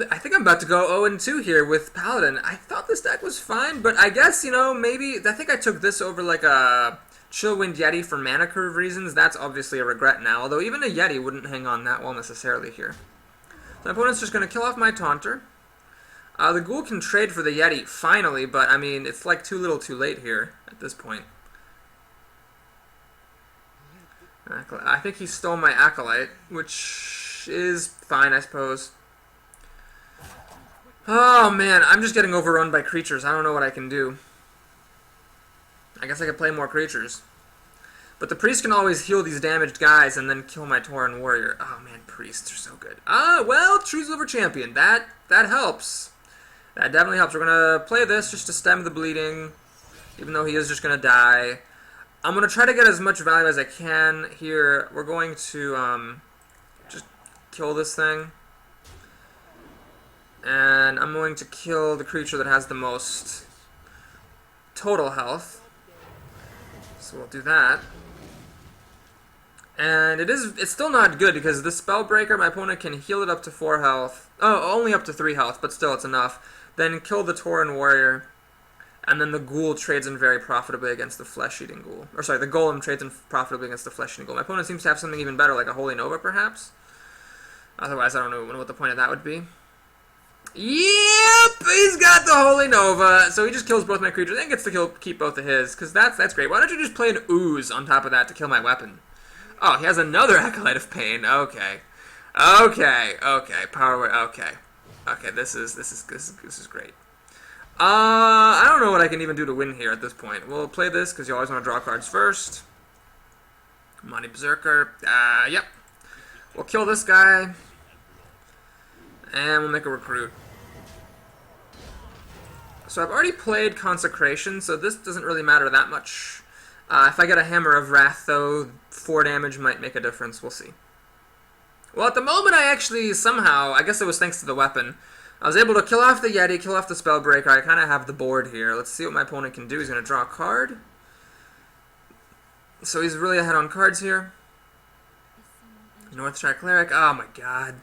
I think I'm about to go 0-2 here with Paladin. I thought this deck was fine, but I guess, you know, maybe... I think I took this over like a Chillwind Yeti for mana curve reasons. That's obviously a regret now, although even a Yeti wouldn't hang on that well necessarily here. So my opponent's just going to kill off my Taunter. The Ghoul can trade for the Yeti, finally, but, I mean, it's like too little too late here at this point. I think he stole my Acolyte, which is fine, I suppose. Oh, man, I'm just getting overrun by creatures. I don't know what I can do. I guess I could play more creatures. But the Priest can always heal these damaged guys and then kill my Tauren Warrior. Oh, man, Priests are so good. Well, True Silver Champion. That helps. That definitely helps. We're going to play this just to stem the bleeding, even though he is just going to die. I'm going to try to get as much value as I can here. We're going to just kill this thing. And I'm going to kill the creature that has the most total health. So we'll do that. And it's still not good because the Spellbreaker, my opponent can heal it up to 4 health. Oh, only up to 3 health, but still it's enough. Then kill the Tauren Warrior. And then the Ghoul trades in very profitably against the Flesh-Eating Ghoul. Or sorry, the Golem trades in profitably against the Flesh-Eating Ghoul. My opponent seems to have something even better, like a Holy Nova, perhaps. Otherwise, I don't know what the point of that would be. Yep, he's got the Holy Nova, so he just kills both my creatures and gets to keep both of his, because that's great. Why don't you just play an Ooze on top of that to kill my weapon? Oh, he has another Acolyte of Pain. Okay, Power. Okay, this is great. I don't know what I can even do to win here at this point. We'll play this because you always want to draw cards first. Monty Berserker. Yep. We'll kill this guy. And we'll make a recruit. So I've already played Consecration, so this doesn't really matter that much. If I get a Hammer of Wrath, though, 4 damage might make a difference. We'll see. Well, at the moment, I actually somehow, I guess it was thanks to the weapon, I was able to kill off the Yeti, kill off the Spellbreaker. I kind of have the board here. Let's see what my opponent can do. He's going to draw a card. So he's really ahead on cards here. Northshire Cleric. Oh, my God.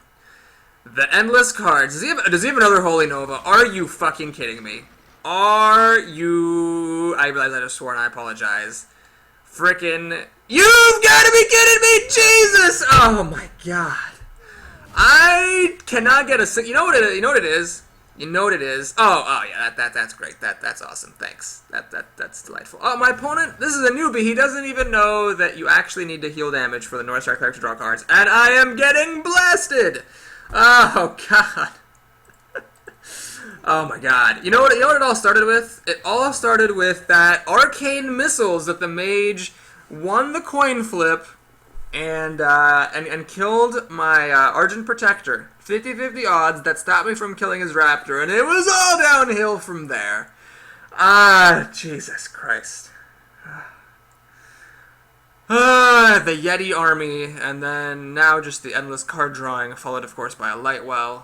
The endless cards. Does he have another Holy Nova? Are you fucking kidding me? Are you... I realize I just swore and I apologize. Frickin'... You've got to be kidding me! Jesus! Oh my god. I cannot get a... You know what it is? You know what it is? Oh yeah, that's great. That's awesome. Thanks. That's delightful. Oh, my opponent, this is a newbie. He doesn't even know that you actually need to heal damage for the Northshire Cleric to draw cards. And I am getting blasted! Oh, God. Oh, my God. You know what it all started with? It all started with that arcane missiles that the mage won the coin flip and killed my Argent Protector. 50-50 odds that stopped me from killing his raptor, and it was all downhill from there. Jesus Christ. The Yeti army, and then now just the endless card drawing, followed of course by a Lightwell.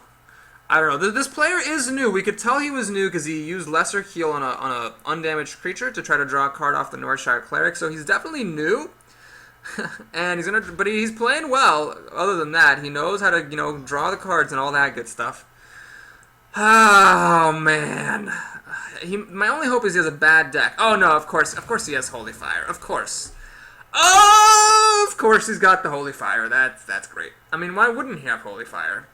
I don't know. This player is new. We could tell he was new because he used Lesser Heal on a undamaged creature to try to draw a card off the Northshire Cleric. So he's definitely new, and he's playing well. Other than that, he knows how to draw the cards and all that good stuff. Oh man, my only hope is he has a bad deck. Oh no, of course he has Holy Fire. Of course. Oh, of course he's got the Holy Fire. That's great. I mean, why wouldn't he have Holy Fire?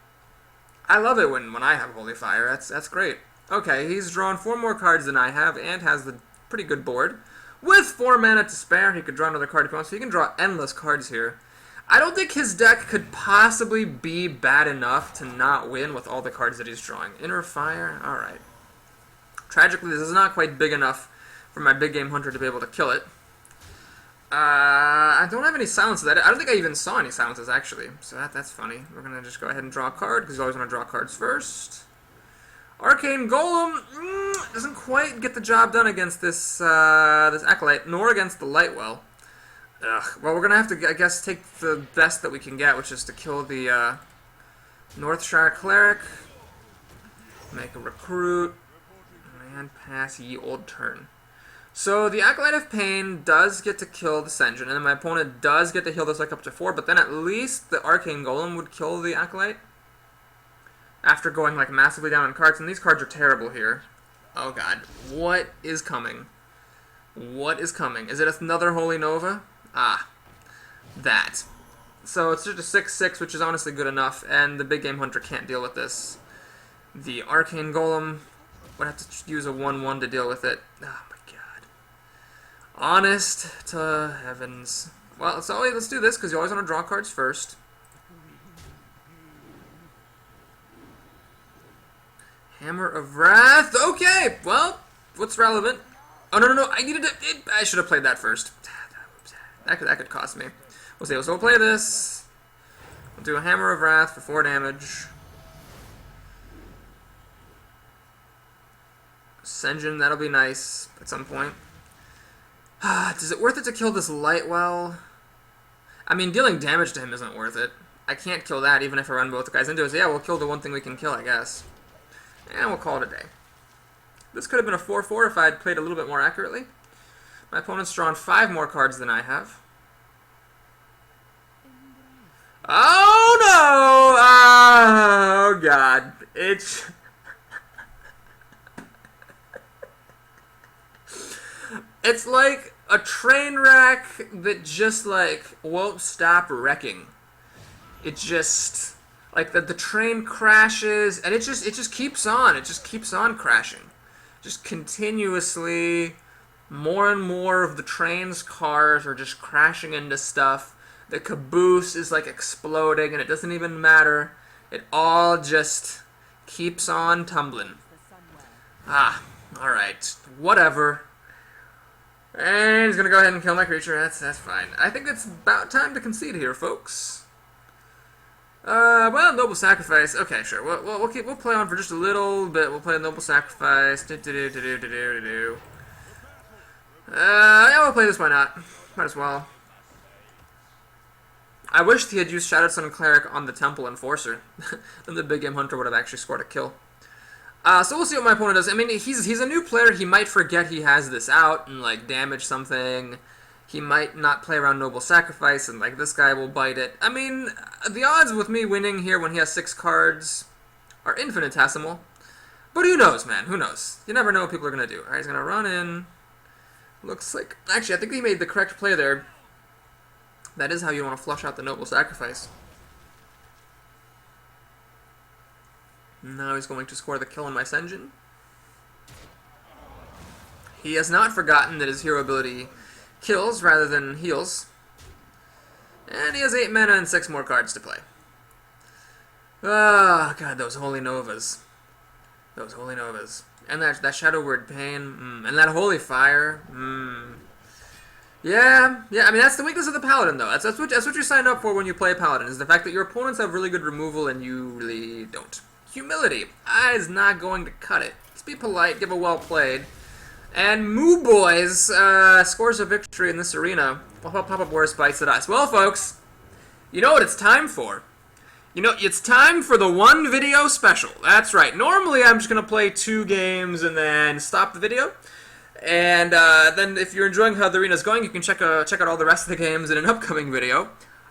I love it when I have Holy Fire. That's great. Okay, he's drawn 4 more cards than I have and has the pretty good board. With 4 mana to spare, he could draw another card if he wants, so he can draw endless cards here. I don't think his deck could possibly be bad enough to not win with all the cards that he's drawing. Inner Fire? Alright. Tragically, this is not quite big enough for my big game hunter to be able to kill it. I don't have any silences. I don't think I even saw any silences, actually. So that's funny. We're going to just go ahead and draw a card, because you always want to draw cards first. Arcane Golem doesn't quite get the job done against this Acolyte, nor against the Lightwell. Ugh. Well, we're going to have to, I guess, take the best that we can get, which is to kill the Northshire Cleric. Make a recruit. And pass ye old turn. So the Acolyte of Pain does get to kill the Sen'jin, and then my opponent does get to heal this like up to 4, but then at least the Arcane Golem would kill the Acolyte after going like massively down in cards, and these cards are terrible here. Oh god, what is coming? What is coming? Is it another Holy Nova? Ah, that. So it's just a 6/6, which is honestly good enough, and the Big Game Hunter can't deal with this. The Arcane Golem would have to use a 1/1 to deal with it. Oh my god. Honest to heavens. Well, let's do this, because you always want to draw cards first. Hammer of Wrath. Okay, well, what's relevant? Oh, no, I needed to... I should have played that first. That could cost me. We'll see. So we'll play this. We'll do a Hammer of Wrath for 4 damage. Sen'jin, that'll be nice at some point. Is it worth it to kill this Lightwell? I mean, dealing damage to him isn't worth it. I can't kill that even if I run both the guys into it. So yeah, we'll kill the one thing we can kill, I guess. And we'll call it a day. This could have been a 4/4 if I had played a little bit more accurately. My opponent's drawn 5 more cards than I have. Oh no! Oh god. It's... It's like a train wreck that just like won't stop wrecking. It just... Like the train crashes, and it just keeps on. It just keeps on crashing. Just continuously, more and more of the train's cars are just crashing into stuff. The caboose is like exploding, and it doesn't even matter. It all just keeps on tumbling. Ah, alright. Whatever. And he's gonna go ahead and kill my creature. That's fine. I think it's about time to concede here, folks. Well, Noble Sacrifice. Okay, sure. We'll play on for just a little bit. We'll play Noble Sacrifice. Yeah, we'll play this. Why not? Might as well. I wish he had used Shadowed Sun Cleric on the Temple Enforcer. Then the Big Game Hunter would have actually scored a kill. So we'll see what my opponent does. I mean, he's a new player. He might forget he has this out and like damage something. He might not play around Noble Sacrifice, and like this guy will bite it. I mean, the odds with me winning here when he has 6 cards are infinitesimal. But who knows, man? Who knows? You never know what people are going to do. Alright, he's going to run in. Looks like... Actually, I think he made the correct play there. That is how you want to flush out the Noble Sacrifice. Now he's going to score the kill on my Sen'jin. He has not forgotten that his hero ability kills rather than heals. And he has 8 mana and 6 more cards to play. Ah, God, those Holy Novas. Those Holy Novas. And that Shadow Word Pain. And that Holy Fire. Yeah, I mean, that's the weakness of the Paladin, though. That's what you sign up for when you play Paladin, is the fact that your opponents have really good removal and you really don't. Humility. Is not going to cut it. Let's be polite, give a well played. And Moo Boys scores a victory in this arena while Papa Boris bites at us. Well, folks, you know what it's time for? You know, it's time for the one video special. That's right. Normally, I'm just going to play 2 games and then stop the video. And then if you're enjoying how the arena's going, you can check out all the rest of the games in an upcoming video.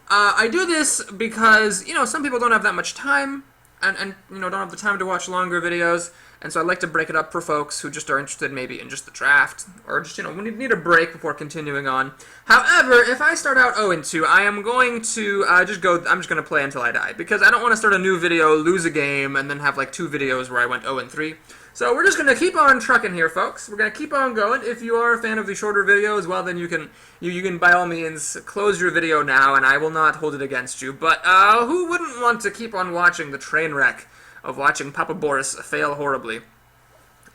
I do this because, you know, some people don't have that much time and you know, don't have the time to watch longer videos. And so I like to break it up for folks who just are interested maybe in just the draft, or just, you know, need a break before continuing on. However, if I start out 0-2, I am going to I'm just going to play until I die, because I don't want to start a new video, lose a game, and then have like 2 videos where I went 0-3. So we're just going to keep on trucking here, folks. We're going to keep on going. If you are a fan of the shorter videos, well, then you can by all means close your video now, and I will not hold it against you. But who wouldn't want to keep on watching the train wreck of watching Papa Boris fail horribly?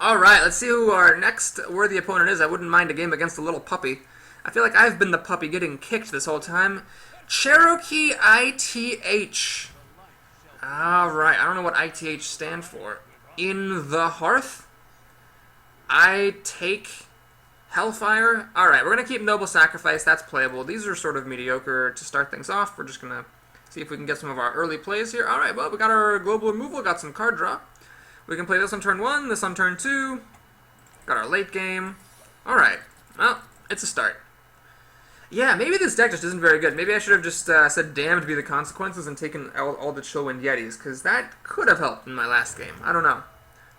Alright, let's see who our next worthy opponent is. I wouldn't mind a game against a little puppy. I feel like I've been the puppy getting kicked this whole time. Cherokee ITH. Alright, I don't know what ITH stand for. In the Hearth? I take Hellfire? Alright, we're going to keep Noble Sacrifice. That's playable. These are sort of mediocre to start things off. We're just going to see if we can get some of our early plays here. Alright, well, we got our global removal, got some card draw. We can play this on turn 1, this on turn 2. Got our late game. Alright. Well, it's a start. Yeah, maybe this deck just isn't very good. Maybe I should have just said damned be the consequences and taken all the Chillwind Yetis, because that could have helped in my last game. I don't know.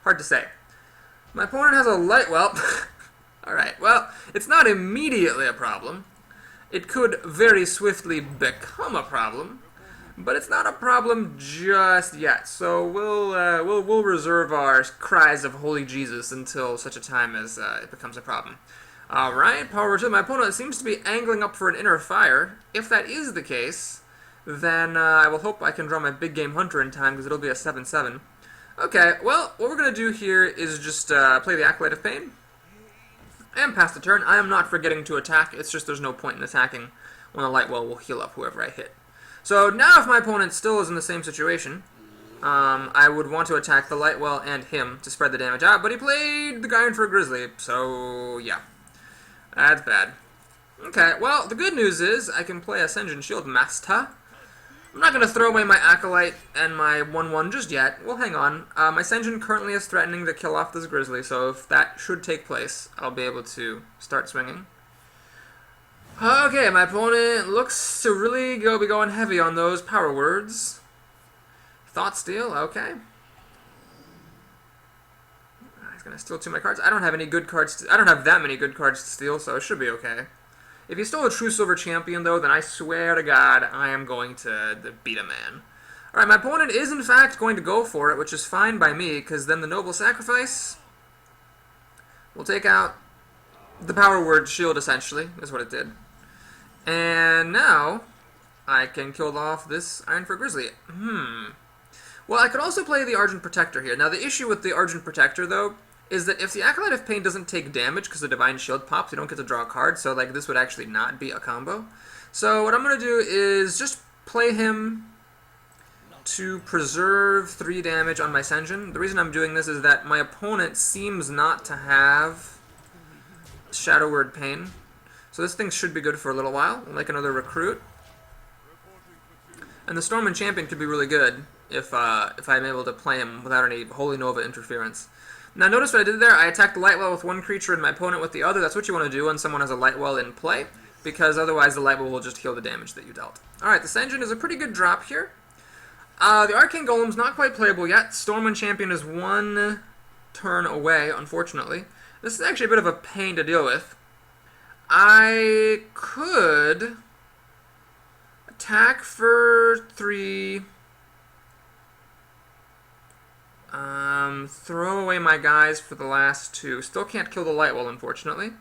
Hard to say. My opponent has a light... Well, alright. Well, it's not immediately a problem. It could very swiftly become a problem, but it's not a problem just yet. So we'll reserve our cries of Holy Jesus until such a time as it becomes a problem. Alright, power to my opponent seems to be angling up for an inner fire. If that is the case, then I will hope I can draw my big game hunter in time, because it'll be a 7/7. Okay, well, what we're going to do here is just play the Acolyte of Pain and pass the turn. I am not forgetting to attack, it's just there's no point in attacking when the Lightwell will heal up whoever I hit. So now if my opponent still is in the same situation, I would want to attack the Lightwell and him to spread the damage out, but he played the guy in for a Grizzly, so yeah. That's bad. Okay, well, the good news is I can play Ascension Shield Master. I'm not going to throw away my Acolyte and my 1/1 just yet. We'll hang on. My Ascension currently is threatening to kill off this Grizzly, so if that should take place, I'll be able to start swinging. Okay, my opponent looks to really be going heavy on those power words. Thought Steal, okay. Gonna steal 2 of my cards. I don't have any good cards. I don't have that many good cards to steal, so it should be okay. If he's still a true silver champion, though, then I swear to God, I am going to beat a man. Alright, my opponent is in fact going to go for it, which is fine by me, because then the Noble Sacrifice will take out the power word shield, essentially, is what it did. And now, I can kill off this Ironfur Grizzly. Well, I could also play the Argent Protector here. Now, the issue with the Argent Protector, though, is that if the Acolyte of Pain doesn't take damage because the Divine Shield pops, you don't get to draw a card, so like this would actually not be a combo. So what I'm going to do is just play him to preserve 3 damage on my Ascension. The reason I'm doing this is that my opponent seems not to have Shadow Word Pain. So this thing should be good for a little while. We'll make another recruit. And the Stormwind Champion could be really good if I'm able to play him without any Holy Nova interference. Now notice what I did there. I attacked the Lightwell with one creature and my opponent with the other. That's what you want to do when someone has a Lightwell in play, because otherwise the Lightwell will just heal the damage that you dealt. Alright, the Ascension is a pretty good drop here. The Arcane Golem's not quite playable yet. Stormwind Champion is 1 turn away, unfortunately. This is actually a bit of a pain to deal with. I could attack for 3... throw away my guys for the last 2. Still can't kill the Lightwell, unfortunately.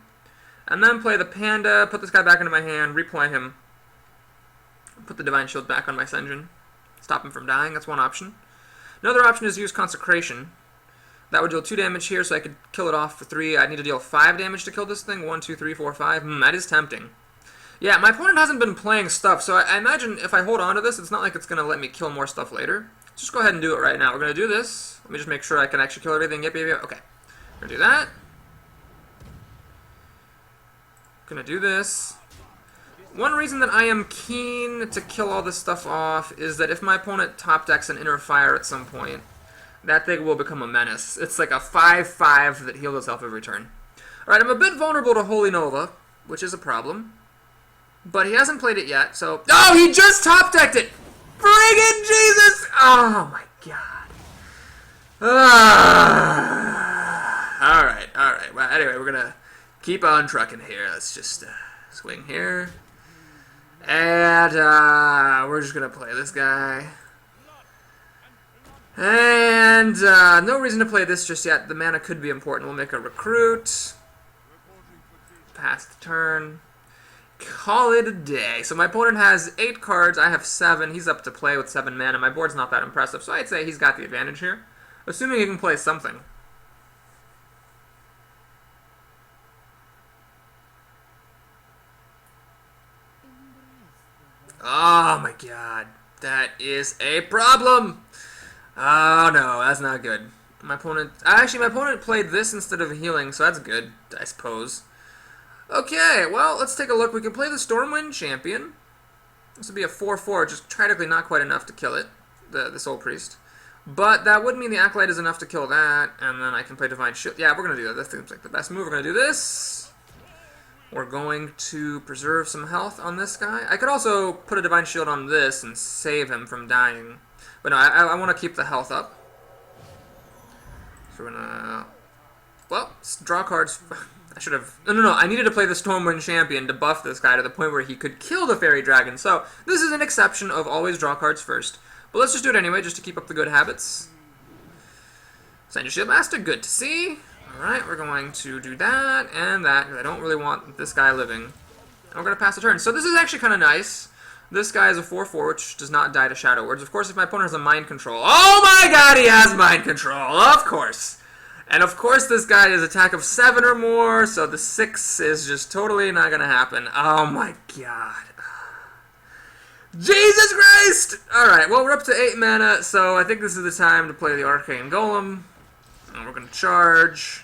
And then play the Panda, put this guy back into my hand, replay him. Put the Divine Shield back on my Ascension. Stop him from dying, that's one option. Another option is use Consecration. That would deal 2 damage here, so I could kill it off for 3. I'd need to deal 5 damage to kill this thing. 1, 2, 3, 4, 5. That is tempting. Yeah, my opponent hasn't been playing stuff, so I imagine if I hold on to this, it's not like it's going to let me kill more stuff later. Just go ahead and do it right now. We're going to do this. Let me just make sure I can actually kill everything. Yep. Okay. We're going to do that. Going to do this. One reason that I am keen to kill all this stuff off is that if my opponent top decks an Inner Fire at some point, that thing will become a menace. It's like a 5/5 that heals itself every turn. Alright, I'm a bit vulnerable to Holy Nova, which is a problem. But he hasn't played it yet, so... Oh, he just top decked it! Friggin' Jesus! Oh my God. Alright. Well, anyway, we're gonna keep on trucking here. Let's just swing here. And we're just gonna play this guy. And no reason to play this just yet. The mana could be important. We'll make a recruit. Pass the turn. Call it a day. So my opponent has 8 cards. I have 7. He's up to play with 7 mana. My board's not that impressive, so I'd say he's got the advantage here. Assuming he can play something. Oh my God. That is a problem! Oh no, that's not good. My opponent... Actually, my opponent played this instead of healing, so that's good, I suppose. Okay, well, let's take a look. We can play the Stormwind Champion. This would be a 4/4, just practically not quite enough to kill it, the Soul Priest. But that would mean the Acolyte is enough to kill that, and then I can play Divine Shield. Yeah, we're going to do that. That seems like the best move. We're going to do this. We're going to preserve some health on this guy. I could also put a Divine Shield on this and save him from dying. But no, I want to keep the health up. So we're gonna... Well, draw cards. I should have... No. I needed to play the Stormwind Champion to buff this guy to the point where he could kill the Fairy Dragon. So this is an exception of always draw cards first. But let's just do it anyway, just to keep up the good habits. Send your Shield Master, good to see. Alright, we're going to do that and that, because I don't really want this guy living. And we're going to pass the turn. So this is actually kind of nice. This guy is a 4/4, which does not die to Shadow Words. Of course, if my opponent has a Mind Control... Oh my god, he has Mind Control! Of course! And of course, this guy is attack of 7 or more, so the 6 is just totally not going to happen. Oh my god. Jesus Christ! Alright, well, we're up to 8 mana, so I think this is the time to play the Arcane Golem. And we're going to charge.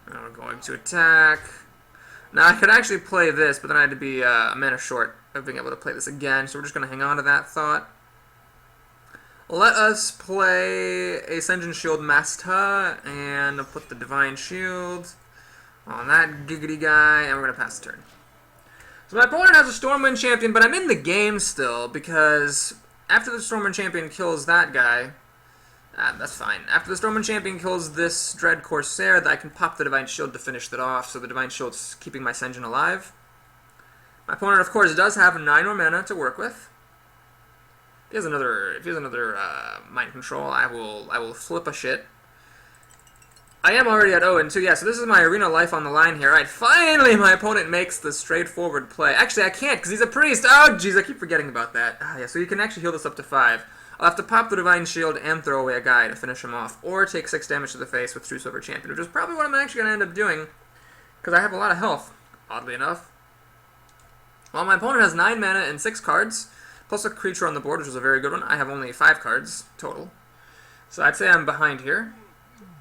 And we're going to attack. Now, I could actually play this, but then I had to be a mana short of being able to play this again, so we're just going to hang on to that thought. Let us play Ascension Shield Master and put the Divine Shield on that giggity guy, and we're going to pass the turn. So my opponent has a Stormwind Champion, but I'm in the game still, because after the Stormwind Champion kills that guy, that's fine. After the Stormwind Champion kills this Dread Corsair, I can pop the Divine Shield to finish that off, so the Divine Shield's keeping my Ascension alive. My opponent, of course, does have 9 more mana to work with. If he has another Mind Control, I will flip a shit. I am already at 0-2, yeah, so this is my arena life on the line here. Alright, finally my opponent makes the straightforward play. Actually, I can't, because he's a priest. Oh, jeez, I keep forgetting about that. Yeah, so you can actually heal this up to 5. I'll have to pop the Divine Shield and throw away a guy to finish him off, or take 6 damage to the face with True Silver Champion, which is probably what I'm actually going to end up doing, because I have a lot of health, oddly enough. Well, my opponent has 9 mana and 6 cards, plus a creature on the board, which is a very good one. I have only 5 cards total. So I'd say I'm behind here.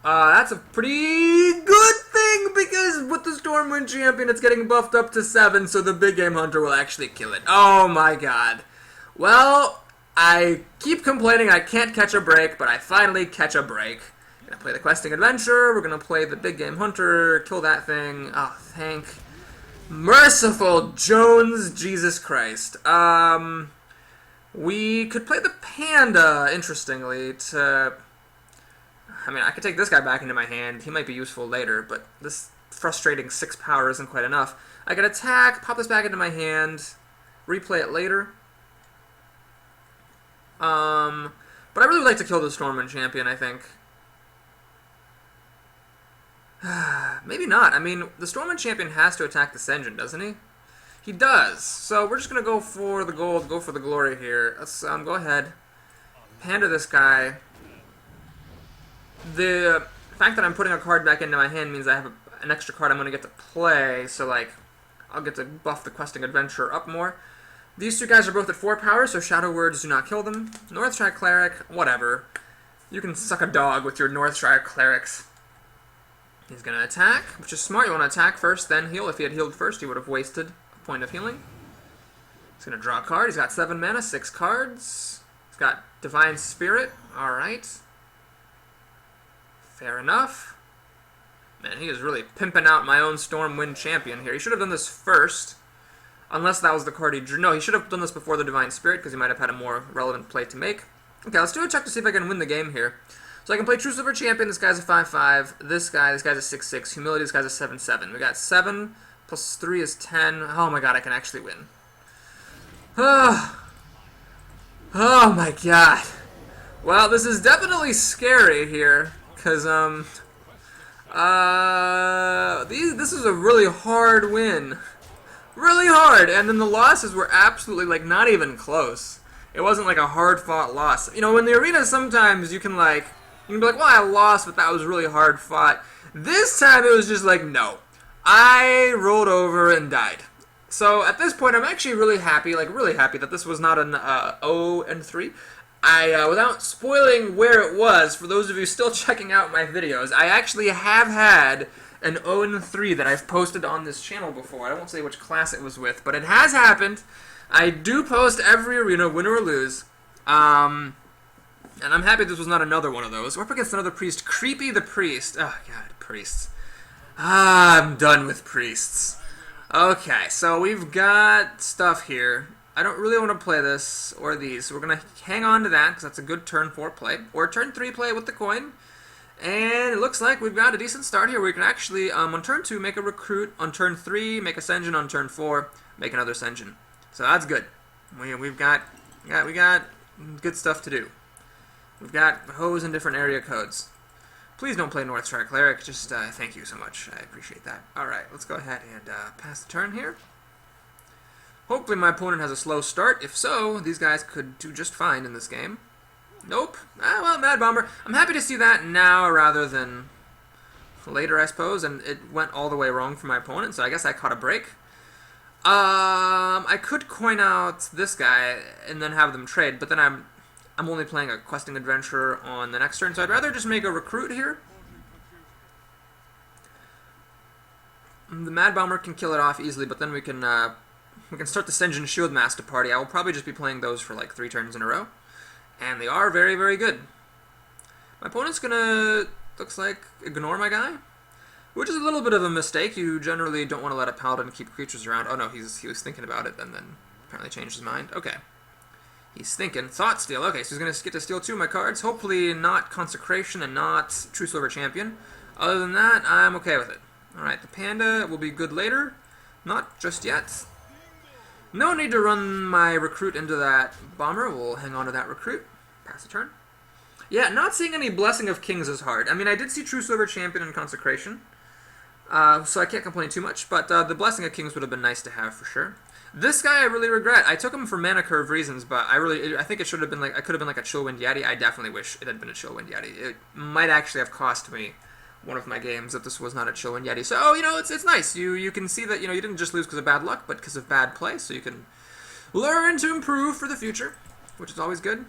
That's a pretty good thing, because with the Stormwind Champion, it's getting buffed up to 7, so the Big Game Hunter will actually kill it. Oh my god. Well, I keep complaining I can't catch a break, but I finally catch a break. I'm going to play the Questing Adventure, we're going to play the Big Game Hunter, kill that thing. Oh, thank merciful Jones, Jesus Christ. We could play the Panda, interestingly, to... I mean, I could take this guy back into my hand. He might be useful later, but this frustrating 6 power isn't quite enough. I could attack, pop this back into my hand, replay it later. But I really would like to kill the Stormwind Champion, I think. Maybe not. I mean, the Stormwind Champion has to attack the Ascension, doesn't he? He does. So we're just going to go for the gold, go for the glory here. Let's go ahead. Panda this guy. The fact that I'm putting a card back into my hand means I have an extra card I'm going to get to play. So, like, I'll get to buff the Questing Adventure up more. These two guys are both at 4 power, so Shadow Words do not kill them. Northshire Cleric, whatever. You can suck a dog with your Northshire Clerics. He's going to attack, which is smart. You want to attack first, then heal. If he had healed first, he would have wasted a point of healing. He's going to draw a card. He's got 7 mana, 6 cards. He's got Divine Spirit. Alright. Fair enough. Man, he is really pimping out my own Stormwind Champion here. He should have done this first. Unless that was the card he drew. No, he should have done this before the Divine Spirit, because he might have had a more relevant play to make. Okay, let's do a check to see if I can win the game here. So I can play True Silver Champion, this guy's a 5/5. This guy's a 6/6. Humility, this guy's a 7/7. We got 7 plus 3 is 10. Oh my god, I can actually win. Oh my god. Well, this is definitely scary here, because, this is a really hard win. Really hard, and then the losses were absolutely, like, not even close. It wasn't, like, a hard-fought loss. You know, in the arena, sometimes you can, like, you can be like, well, I lost, but that was really hard-fought. This time, it was just like, no. I rolled over and died. So, at this point, I'm actually really happy that this was not an 0-3. Without spoiling where it was, for those of you still checking out my videos, I actually have had an 0-3 that I've posted on this channel before. I won't say which class it was with, but it has happened. I do post every arena, win or lose. And I'm happy this was not another one of those. We're up against another priest. Creepy the Priest. Oh, God, priests. I'm done with priests. Okay, so we've got stuff here. I don't really want to play this or these, so we're going to hang on to that because that's a good turn 4 play. Or turn 3 play with the coin. And it looks like we've got a decent start here. We can actually, on turn 2, make a recruit. On turn 3, make a Senjin. On turn 4, make another Senjin. So that's good. We got good stuff to do. We've got hoes in different area codes. Please don't play North Star Cleric. Just thank you so much. I appreciate that. Alright, let's go ahead and pass the turn here. Hopefully my opponent has a slow start. If so, these guys could do just fine in this game. Nope. Ah, well, Mad Bomber. I'm happy to see that now rather than later, I suppose. And it went all the way wrong for my opponent, so I guess I caught a break. I could coin out this guy and then have them trade, but then I'm only playing a questing adventurer on the next turn, so I'd rather just make a recruit here. The Mad Bomber can kill it off easily, but then we can start the Senjin Shield Master party. I will probably just be playing those for like 3 turns in a row, and they are very, very good. My opponent's gonna, looks like, ignore my guy, which is a little bit of a mistake. You generally don't want to let a Paladin keep creatures around. Oh no, he was thinking about it and then apparently changed his mind. Okay. He's thinking. Thought Steal. Okay, so he's going to get to steal 2 of my cards. Hopefully not Consecration and not True Silver Champion. Other than that, I'm okay with it. Alright, the Panda will be good later. Not just yet. No need to run my recruit into that bomber. We'll hang on to that recruit. Pass the turn. Yeah, not seeing any Blessing of Kings is hard. I mean, I did see True Silver Champion and Consecration. So I can't complain too much, but the Blessing of Kings would have been nice to have for sure. This guy I really regret. I took him for mana curve reasons, but I think it should have been like, I could have been like a Chillwind Yeti. I definitely wish it had been a Chillwind Yeti. It might actually have cost me one of my games if this was not a Chillwind Yeti. So, you know, it's nice. You can see that, you know, you didn't just lose because of bad luck, but because of bad play, so you can learn to improve for the future, which is always good.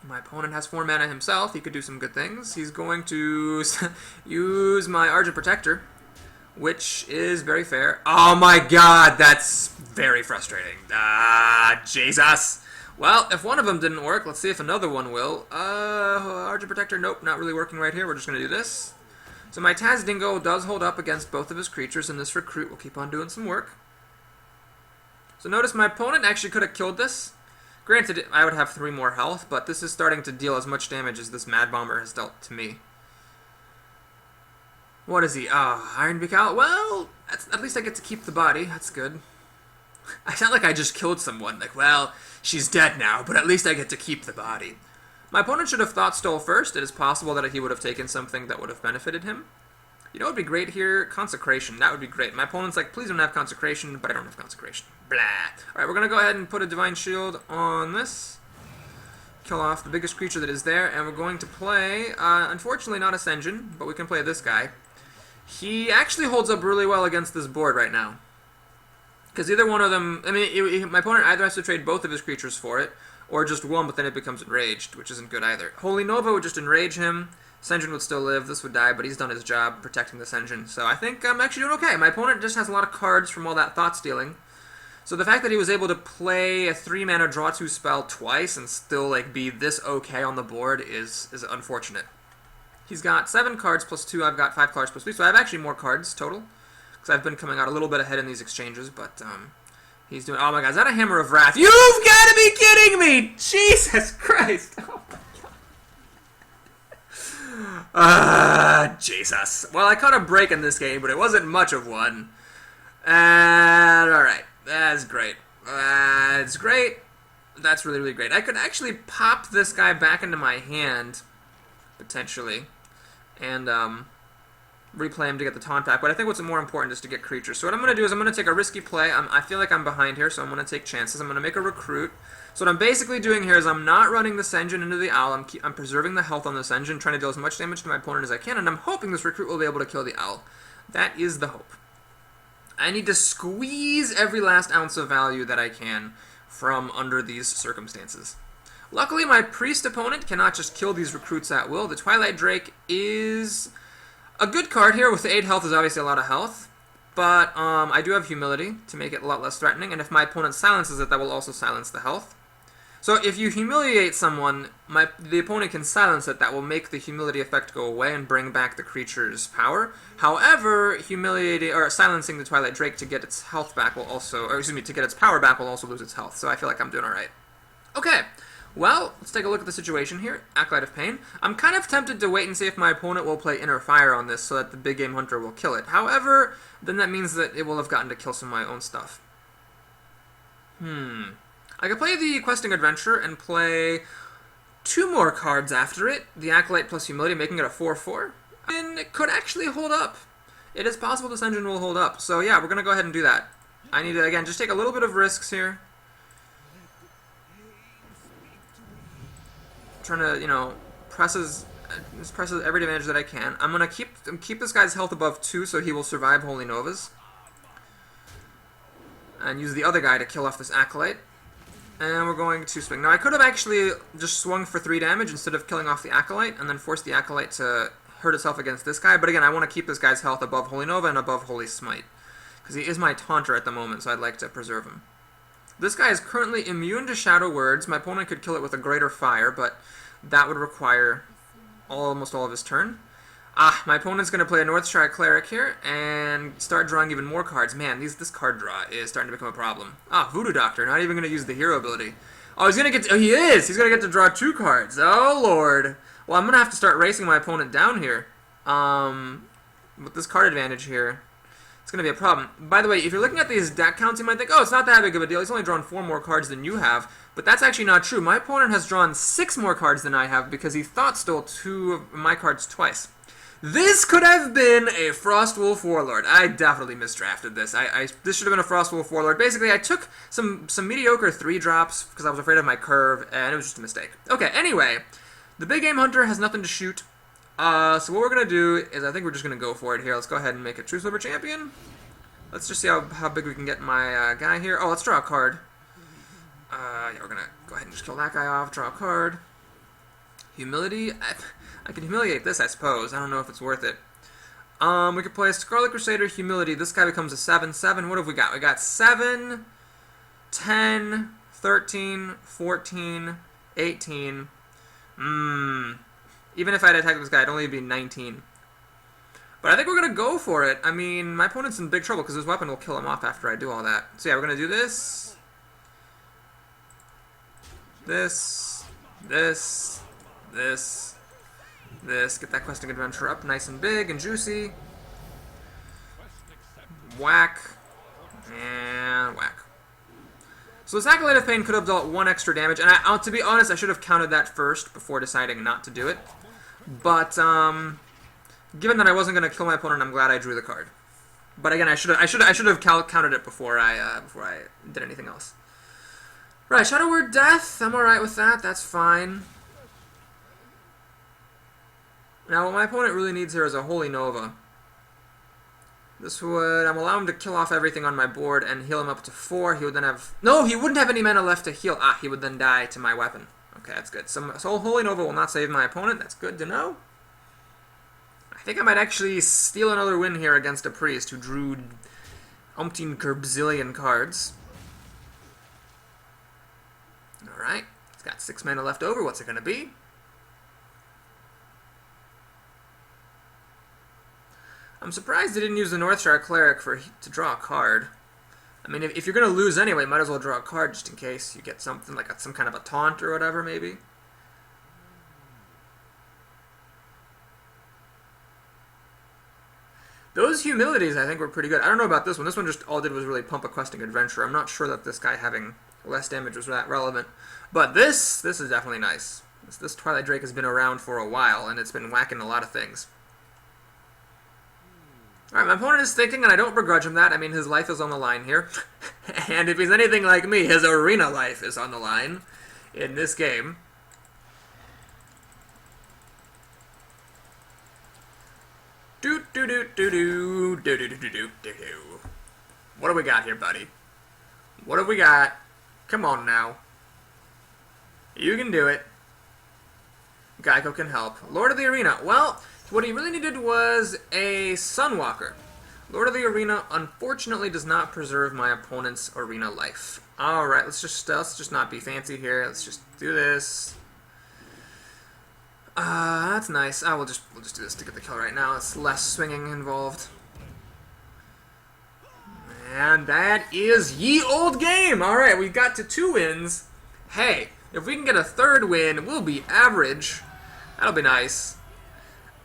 My opponent has 4 mana himself. He could do some good things. He's going to use my Argent Protector, which is very fair. Oh my god, that's very frustrating. Jesus. Well, if one of them didn't work, let's see if another one will. Argent Protector, nope, not really working right here. We're just going to do this. So my Taz Dingo does hold up against both of his creatures, and this recruit will keep on doing some work. So notice my opponent actually could have killed this. Granted, I would have 3 more health, but this is starting to deal as much damage as this Mad Bomber has dealt to me. What is he? Iron Beak Owl? Well, at least I get to keep the body. That's good. I sound like I just killed someone. Like, well, she's dead now, but at least I get to keep the body. My opponent should have Thought Stole first. It is possible that he would have taken something that would have benefited him. You know what would be great here? Consecration. That would be great. My opponent's like, please don't have Consecration, but I don't have Consecration. Blah. Alright, we're going to go ahead and put a Divine Shield on this. Kill off the biggest creature that is there, and we're going to play, unfortunately not a Senjin, but we can play this guy. He actually holds up really well against this board right now. Because either one of them, I mean, my opponent either has to trade both of his creatures for it, or just one, but then it becomes enraged, which isn't good either. Holy Nova would just enrage him, Senjin would still live, this would die, but he's done his job protecting the Senjin. So I think I'm actually doing okay. My opponent just has a lot of cards from all that Thought Stealing. So the fact that he was able to play a 3-mana draw 2 spell twice and still like be this okay on the board is unfortunate. He's got 7 cards plus 2, I've got 5 cards plus 3, so I have actually more cards total. Because I've been coming out a little bit ahead in these exchanges, but he's doing... Oh my god, is that a Hammer of Wrath? You've got to be kidding me! Jesus Christ! Oh my god. Jesus. Well, I caught a break in this game, but it wasn't much of one. And, alright. That's great. That's great. That's really, really great. I could actually pop this guy back into my hand, potentially, and replay him to get the taunt back. But I think what's more important is to get creatures. So what I'm going to do is I'm going to take a risky play. I feel like I'm behind here, so I'm going to take chances. I'm going to make a recruit. So what I'm basically doing here is I'm not running the Senjin into the Owl. I'm preserving the health on the Senjin, trying to deal as much damage to my opponent as I can, and I'm hoping this recruit will be able to kill the Owl. That is the hope. I need to squeeze every last ounce of value that I can from under these circumstances. Luckily, my priest opponent cannot just kill these recruits at will. The Twilight Drake is a good card here. With 8 health is obviously a lot of health, but I do have Humility to make it a lot less threatening, and if my opponent silences it, that will also silence the health. So if you humiliate someone, the opponent can silence it. That will make the humility effect go away and bring back the creature's power. However, humiliating or silencing the Twilight Drake to get its health back will also, or excuse me, to get its power back will also lose its health. So I feel like I'm doing all right. Okay. Well, let's take a look at the situation here. Acolyte of Pain. I'm kind of tempted to wait and see if my opponent will play Inner Fire on this so that the Big Game Hunter will kill it. However, then that means that it will have gotten to kill some of my own stuff. I could play the Questing Adventure and play 2 more cards after it. The Acolyte plus Humility, making it a 4/4. And it could actually hold up. It is possible this engine will hold up. So yeah, we're going to go ahead and do that. I need to, again, just take a little bit of risks here. Trying to, you know, press every damage that I can. I'm gonna keep this guy's health above 2 so he will survive Holy Novas. And use the other guy to kill off this Acolyte. And we're going to swing. Now I could have actually just swung for 3 damage instead of killing off the Acolyte and then forced the Acolyte to hurt itself against this guy. But again, I want to keep this guy's health above Holy Nova and above Holy Smite. Because he is my taunter at the moment, so I'd like to preserve him. This guy is currently immune to Shadow Words. My opponent could kill it with a Greater Fire, but that would require almost all of his turn. My opponent's going to play a Northshire Cleric here and start drawing even more cards. Man, this card draw is starting to become a problem. Voodoo Doctor, not even going to use the hero ability. Oh, he's going to get... he is! He's going to get to draw 2 cards. Oh, Lord. Well, I'm going to have to start racing my opponent down here. With this card advantage here. It's going to be a problem. By the way, if you're looking at these deck counts, you might think, oh, it's not that big of a deal. He's only drawn 4 more cards than you have. But that's actually not true. My opponent has drawn 6 more cards than I have because he thought stole 2 of my cards twice. This could have been a Frostwolf Warlord. I definitely misdrafted this. This should have been a Frostwolf Warlord. Basically, I took some mediocre 3-drops because I was afraid of my curve, and it was just a mistake. Okay, anyway, the Big Game Hunter has nothing to shoot. So what we're going to do is I think we're just going to go for it here. Let's go ahead and make a True Silver Champion. Let's just see how big we can get my guy here. Oh, let's draw a card. Yeah, we're going to go ahead and just kill that guy off, draw a card. Humility. I can humiliate this, I suppose. I don't know if it's worth it. We could play a Scarlet Crusader Humility. This guy becomes a 7/7. What have we got? We got 7, 10, 13, 14, 18. Even if I had attacked this guy, it'd only be 19. But I think we're going to go for it. I mean, my opponent's in big trouble because his weapon will kill him off after I do all that. So yeah, we're going to do this. This. Get that Questing Adventure up nice and big and juicy. Whack. And whack. So this Acolyte of Pain could have dealt 1 extra damage, and to be honest, I should have counted that first before deciding not to do it. But given that I wasn't going to kill my opponent, I'm glad I drew the card. But again, I should have counted it before I did anything else. Right, Shadow Word Death. I'm alright with that. That's fine. Now, what my opponent really needs here is a Holy Nova. This would... I'm allowing him to kill off everything on my board and heal him up to 4. He would then have... No, he wouldn't have any mana left to heal. He would then die to my weapon. Okay, that's good. So Holy Nova will not save my opponent. That's good to know. I think I might actually steal another win here against a priest who drew umpteen gerbzillion cards. Alright. He's got 6 mana left over. What's it going to be? I'm surprised he didn't use the Northshire Cleric to draw a card. I mean, if you're going to lose anyway, might as well draw a card just in case you get something like some kind of a taunt or whatever, maybe. Those humilities, I think, were pretty good. I don't know about this one. This one just all did was really pump a Questing Adventure. I'm not sure that this guy having less damage was that relevant. But this is definitely nice. This Twilight Drake has been around for a while, and it's been whacking a lot of things. Alright, my opponent is thinking, and I don't begrudge him that. I mean, his life is on the line here. And if he's anything like me, his arena life is on the line in this game. What do we got here, buddy? What have we got? Come on now. You can do it. Geico can help. Lord of the Arena. Well, what he really needed was a Sunwalker. Lord of the Arena unfortunately does not preserve my opponent's arena life. Alright, let's just not be fancy here. Let's just do this. That's nice. We'll just do this to get the kill right now. It's less swinging involved. And that is ye old game! Alright, we got to 2 wins. Hey, if we can get a 3rd win, we'll be average. That'll be nice.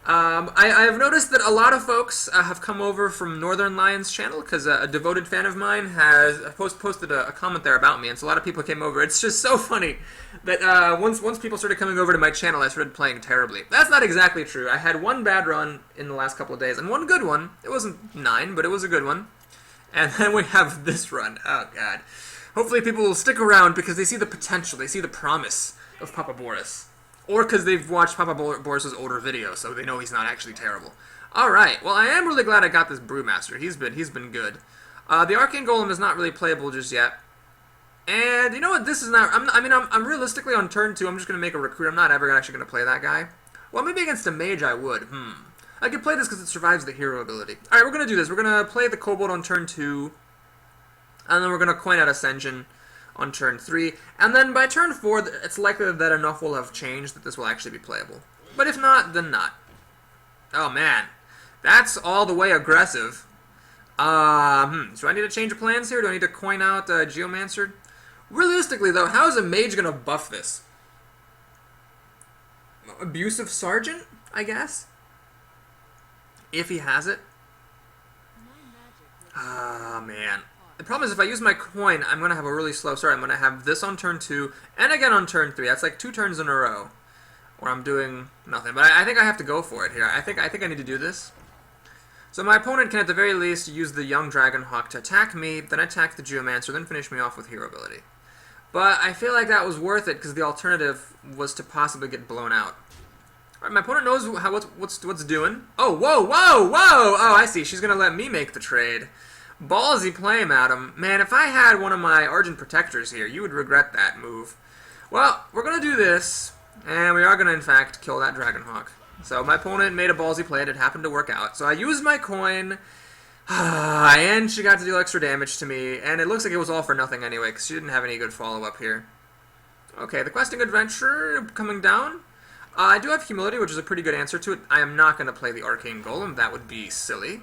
I have noticed that a lot of folks have come over from Northern Lions channel because a devoted fan of mine has posted a comment there about me, and so a lot of people came over. It's just so funny that once people started coming over to my channel, I started playing terribly. That's not exactly true. I had one bad run in the last couple of days, and one good one. It wasn't 9, but it was a good one. And then we have this run. Oh, God. Hopefully people will stick around because they see the potential, they see the promise of Papa Boris. Or because they've watched Papa Boris's older videos, so they know he's not actually terrible. Alright, well, I am really glad I got this Brewmaster. He's been good. The Arcane Golem is not really playable just yet. And you know what, this is not... I'm realistically on turn 2, I'm just going to make a recruit. I'm not ever actually going to play that guy. Well, maybe against a mage I would. I could play this because it survives the hero ability. Alright, we're going to do this. We're going to play the Kobold on turn 2. And then we're going to coin out Ascension on turn 3, and then by turn 4, it's likely that enough will have changed that this will actually be playable. But if not, then not. Oh man, that's all the way aggressive. Do I need to change plans here? Do I need to coin out Geomancer? Realistically though, how is a mage going to buff this? Abusive Sergeant, I guess? If he has it. Man. The problem is if I use my coin, I'm going to have a really slow start. I'm going to have this on turn 2, and again on turn 3. That's like 2 turns in a row where I'm doing nothing. But I think I have to go for it here. I think I need to do this. So my opponent can at the very least use the Young Dragonhawk to attack me, then attack the Geomancer, then finish me off with hero ability. But I feel like that was worth it because the alternative was to possibly get blown out. Alright, my opponent knows what's doing. Oh, whoa! Oh, I see. She's going to let me make the trade. Ballsy play, madam. Man, if I had one of my Argent Protectors here, you would regret that move. Well, we're going to do this, and we are going to, in fact, kill that Dragonhawk. So my opponent made a ballsy play, and it happened to work out. So I used my coin, and she got to deal extra damage to me, and it looks like it was all for nothing anyway, because she didn't have any good follow-up here. Okay, the Questing Adventure coming down. I do have Humility, which is a pretty good answer to it. I am not going to play the Arcane Golem. That would be silly.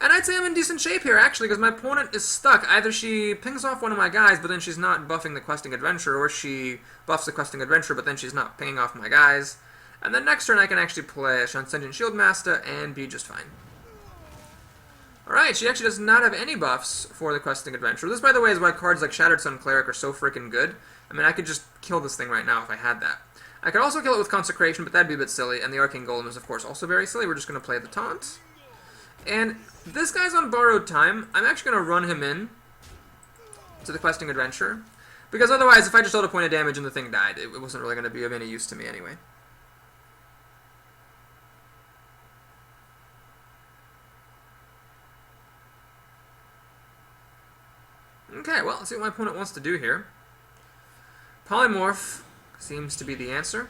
And I'd say I'm in decent shape here, actually, because my opponent is stuck. Either she pings off one of my guys, but then she's not buffing the Questing Adventure, or she buffs the Questing Adventure, but then she's not pinging off my guys. And then next turn I can actually play Transcendent Shieldmaster and be just fine. Alright, she actually does not have any buffs for the Questing Adventure. This, by the way, is why cards like Shattered Sun Cleric are so freaking good. I mean, I could just kill this thing right now if I had that. I could also kill it with Consecration, but that'd be a bit silly, and the Arcane Golem is, of course, also very silly. We're just going to play the Taunt. And this guy's on borrowed time. I'm actually going to run him in to the Questing Adventure, because otherwise, if I just dealt a point of damage and the thing died, it wasn't really going to be of any use to me anyway. Okay, well, let's see what my opponent wants to do here. Polymorph seems to be the answer.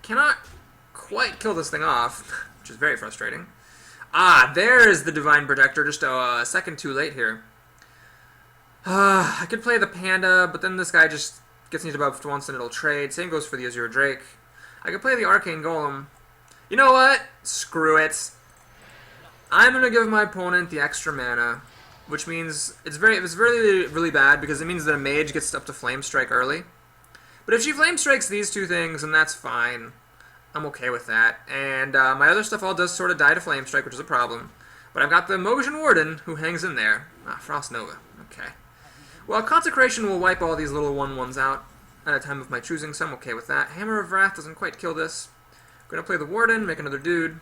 Cannot quite kill this thing off, which is very frustrating. Ah, there's the Divine Protector, just a second too late here. I could play the Panda, but then this guy just gets me debuffed once and it'll trade. Same goes for the Azure Drake. I could play the Arcane Golem. You know what? Screw it. I'm going to give my opponent the extra mana, which means it's really bad because it means that a mage gets up to Flame Strike early. But if she Flame Strikes these two things, then that's fine. I'm okay with that. And my other stuff all does sort of die to Flame Strike, which is a problem. But I've got the Mogesian Warden, who hangs in there. Ah, Frost Nova. Okay. Well, Consecration will wipe all these little 1/1s out at a time of my choosing, so I'm okay with that. Hammer of Wrath doesn't quite kill this. I'm going to play the Warden, make another dude.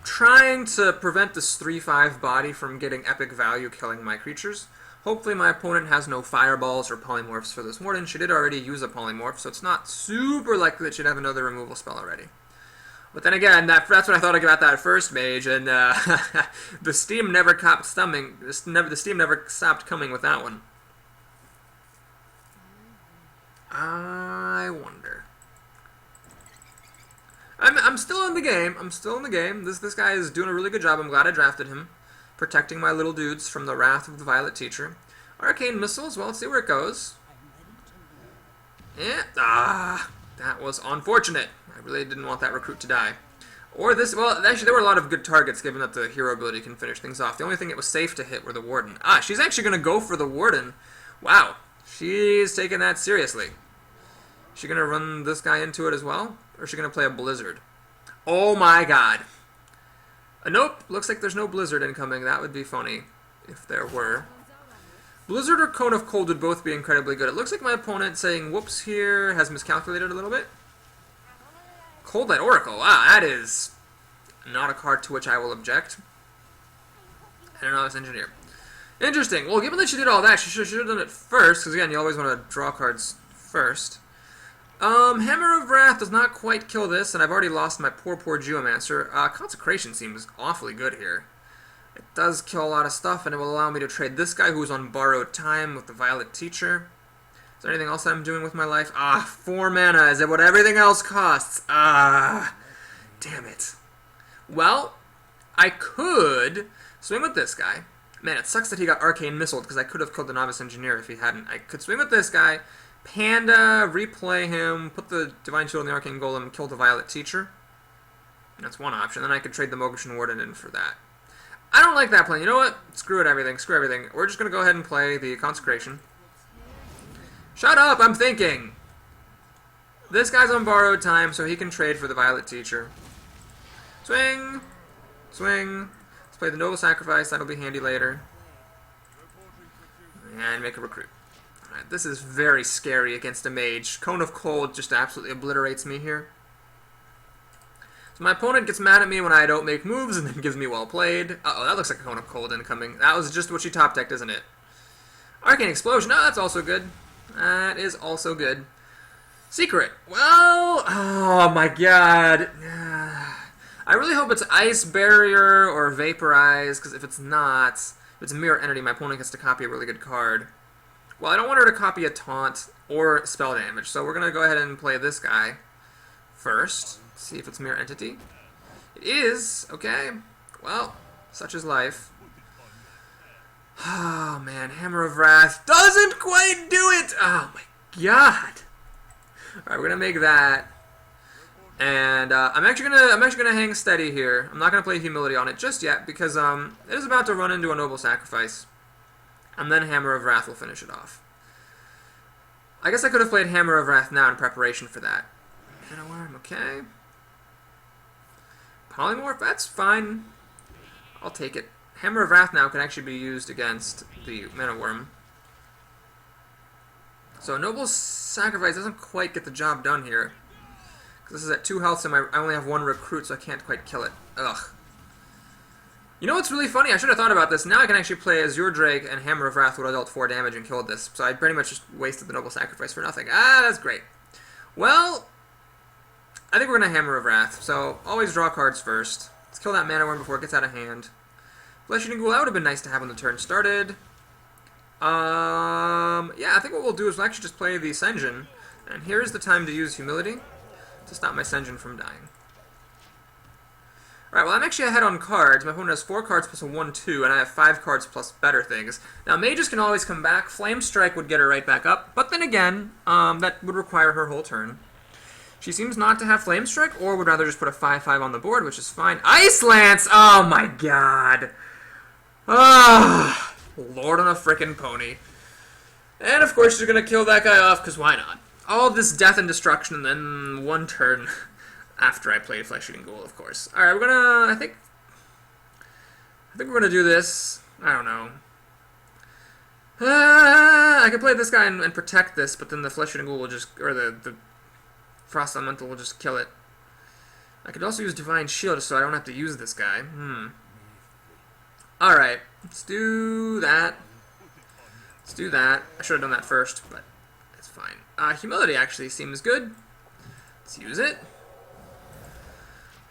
Trying to prevent this 3/5 body from getting epic value killing my creatures. Hopefully my opponent has no fireballs or polymorphs for this Warden. She did already use a polymorph, so it's not super likely that she'd have another removal spell already. But then again, that's what I thought about that first mage, and the steam never stopped coming. The steam never stopped coming with that one. I wonder. I'm still in the game. I'm still in the game. This guy is doing a really good job. I'm glad I drafted him. Protecting my little dudes from the wrath of the Violet Teacher. Arcane Missiles, well, let's see where it goes. Yeah, that was unfortunate. I really didn't want that recruit to die. Or this, well, actually there were a lot of good targets given that the hero ability can finish things off. The only thing it was safe to hit were the Warden. She's actually going to go for the Warden. Wow, she's taking that seriously. Is she going to run this guy into it as well? Or is she going to play a Blizzard? Oh my god. Nope, looks like there's no Blizzard incoming. That would be funny if there were. Blizzard or Cone of Cold would both be incredibly good. It looks like my opponent saying whoops here has miscalculated a little bit. Cold Light Oracle. Wow, that is not a card to which I will object. And an Novice Engineer. Interesting. Well, given that she did all that, she should have done it first, because again, you always want to draw cards first. Hammer of Wrath does not quite kill this, and I've already lost my poor Geomancer. Consecration seems awfully good here. It does kill a lot of stuff, and it will allow me to trade this guy who's on borrowed time with the Violet Teacher. Is there anything else that I'm doing with my life? 4 mana. Is it what everything else costs? Damn it. Well, I could swing with this guy. Man, it sucks that he got Arcane Missiled, because I could have killed the Novice Engineer if he hadn't. I could swing with this guy, Panda, replay him, put the Divine Shield on the Arcane Golem, kill the Violet Teacher. That's one option. Then I could trade the Mogushan Warden in for that. I don't like that plan. You know what? Screw it, everything. Screw everything. We're just going to go ahead and play the Consecration. Shut up! I'm thinking! This guy's on borrowed time, so he can trade for the Violet Teacher. Swing! Swing! Let's play the Noble Sacrifice. That'll be handy later. And make a recruit. Alright, this is very scary against a mage. Cone of Cold just absolutely obliterates me here. So my opponent gets mad at me when I don't make moves and then gives me well played. Uh-oh, that looks like a Cone of Cold incoming. That was just what she top decked, isn't it? Arcane Explosion. Oh, that's also good. That is also good. Secret. Well, oh my god. I really hope it's Ice Barrier or Vaporize, because if it's not, if it's a Mirror Entity, my opponent gets to copy a really good card. Well, I don't want her to copy a Taunt or Spell Damage, so we're going to go ahead and play this guy first. See if it's Mirror Entity. It is. Okay. Well, such is life. Oh, man. Hammer of Wrath doesn't quite do it! Oh, my god. Alright, we're going to make that. And I'm actually gonna hang steady here. I'm not gonna play Humility on it just yet because it is about to run into a Noble Sacrifice, and then Hammer of Wrath will finish it off. I guess I could have played Hammer of Wrath now in preparation for that. Mana Worm, okay. Polymorph, that's fine. I'll take it. Hammer of Wrath now can actually be used against the Mana Worm. So Noble Sacrifice doesn't quite get the job done here. This is at 2 health, and I only have 1 recruit, so I can't quite kill it. Ugh. You know what's really funny? I should have thought about this. Now I can actually play Azure Drake, and Hammer of Wrath would have dealt 4 damage and killed this. So I pretty much just wasted the Noble Sacrifice for nothing. That's great. Well, I think we're going to Hammer of Wrath. So always draw cards first. Let's kill that Mana Worm before it gets out of hand. Flesh-Eating Ghoul, that would have been nice to have when the turn started. Yeah, I think what we'll do is we'll actually just play the Sen'jin. And here's the time to use Humility to stop my Sen'jin from dying. Alright, well I'm actually ahead on cards. My opponent has 4 cards plus a 1-2, and I have 5 cards plus better things. Now mages can always come back. Flame Strike would get her right back up, but then again, that would require her whole turn. She seems not to have Flame Strike, or would rather just put a 5-5 on the board, which is fine. Ice Lance! Oh my god! Ah, Lord on a frickin' pony. And of course she's gonna kill that guy off, because why not? All this death and destruction, and then 1 turn after I played Flesh-Eating Ghoul, of course. Alright, we're gonna, I think we're gonna do this. I don't know. I could play this guy and protect this, but then the Flesh-Eating Ghoul will just, or the Frost Elemental will just kill it. I could also use Divine Shield so I don't have to use this guy. Alright, let's do that. Let's do that. I should have done that first, but it's fine. Humility actually seems good. Let's use it.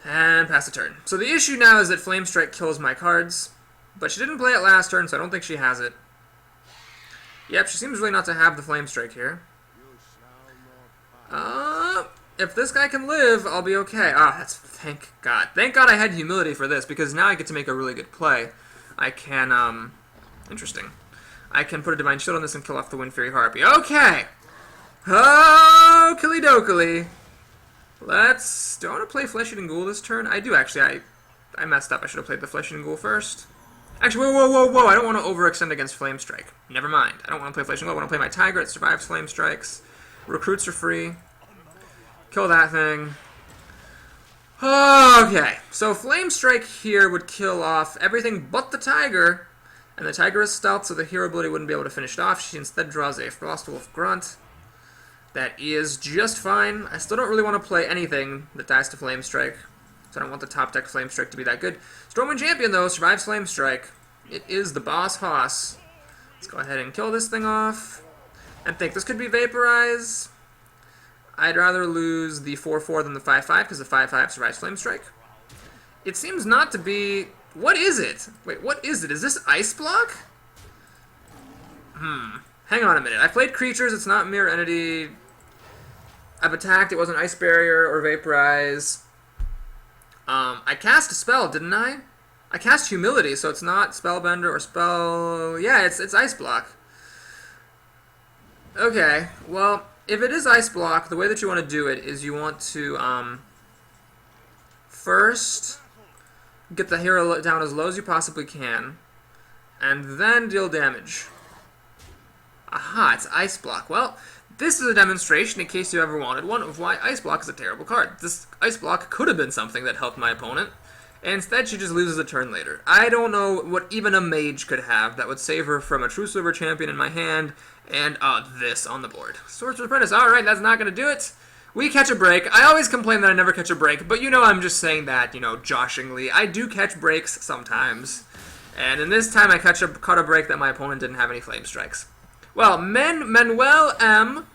And pass the turn. So the issue now is that Flame Strike kills my cards, but she didn't play it last turn, so I don't think she has it. Yep, she seems really not to have the Flame Strike here. if this guy can live, I'll be okay. Ah, that's... Thank God. Thank God I had humility for this, because now I get to make a really good play. I can, Interesting. I can put a Divine Shield on this and kill off the Wind Fury Harpy. Okay! Oh, killy dokily. Let's... Do I want to play Flesh Eating Ghoul this turn? I do, actually. I messed up. I should have played the Flesh Eating Ghoul first. Actually, whoa. I don't want to overextend against Flame Strike. Never mind. I don't want to play Flesh Eating Ghoul. I want to play my Tiger. It survives Flame Strikes. Recruits are free. Kill that thing. Okay. So Flame Strike here would kill off everything but the Tiger. And the Tiger is stealth, so the hero ability wouldn't be able to finish it off. She instead draws a Frostwolf Grunt. That is just fine. I still don't really want to play anything that dies to Flame Strike. So I don't want the top deck Flame Strike to be that good. Stormwind Champion, though, survives Flame Strike. It is the boss hoss. Let's go ahead and kill this thing off. And think this could be Vaporize. I'd rather lose the 4-4 than the 5-5, because the 5-5 survives Flame Strike. It seems not to be... What is it? Wait, what is it? Is this Ice Block? Hang on a minute. I played creatures, it's not Mirror Entity. I've attacked, it wasn't Ice Barrier or Vaporize. I cast a spell, didn't I? I cast Humility, so it's not Spellbender or Spell... Yeah, it's Ice Block. Okay, well, if it is Ice Block, the way that you want to do it is you want to, first get the hero down as low as you possibly can, and then deal damage. Aha, it's Ice Block. Well, this is a demonstration, in case you ever wanted one, of why Ice Block is a terrible card. This Ice Block could have been something that helped my opponent, and instead she just loses a turn later. I don't know what even a mage could have that would save her from a True Silver Champion in my hand, and this on the board. Sorcerer's Apprentice, alright, that's not going to do it. We catch a break. I always complain that I never catch a break, but you know I'm just saying that, you know, joshingly. I do catch breaks sometimes, and in this time I caught a break that my opponent didn't have any Flame Strikes. Well, Manuel M.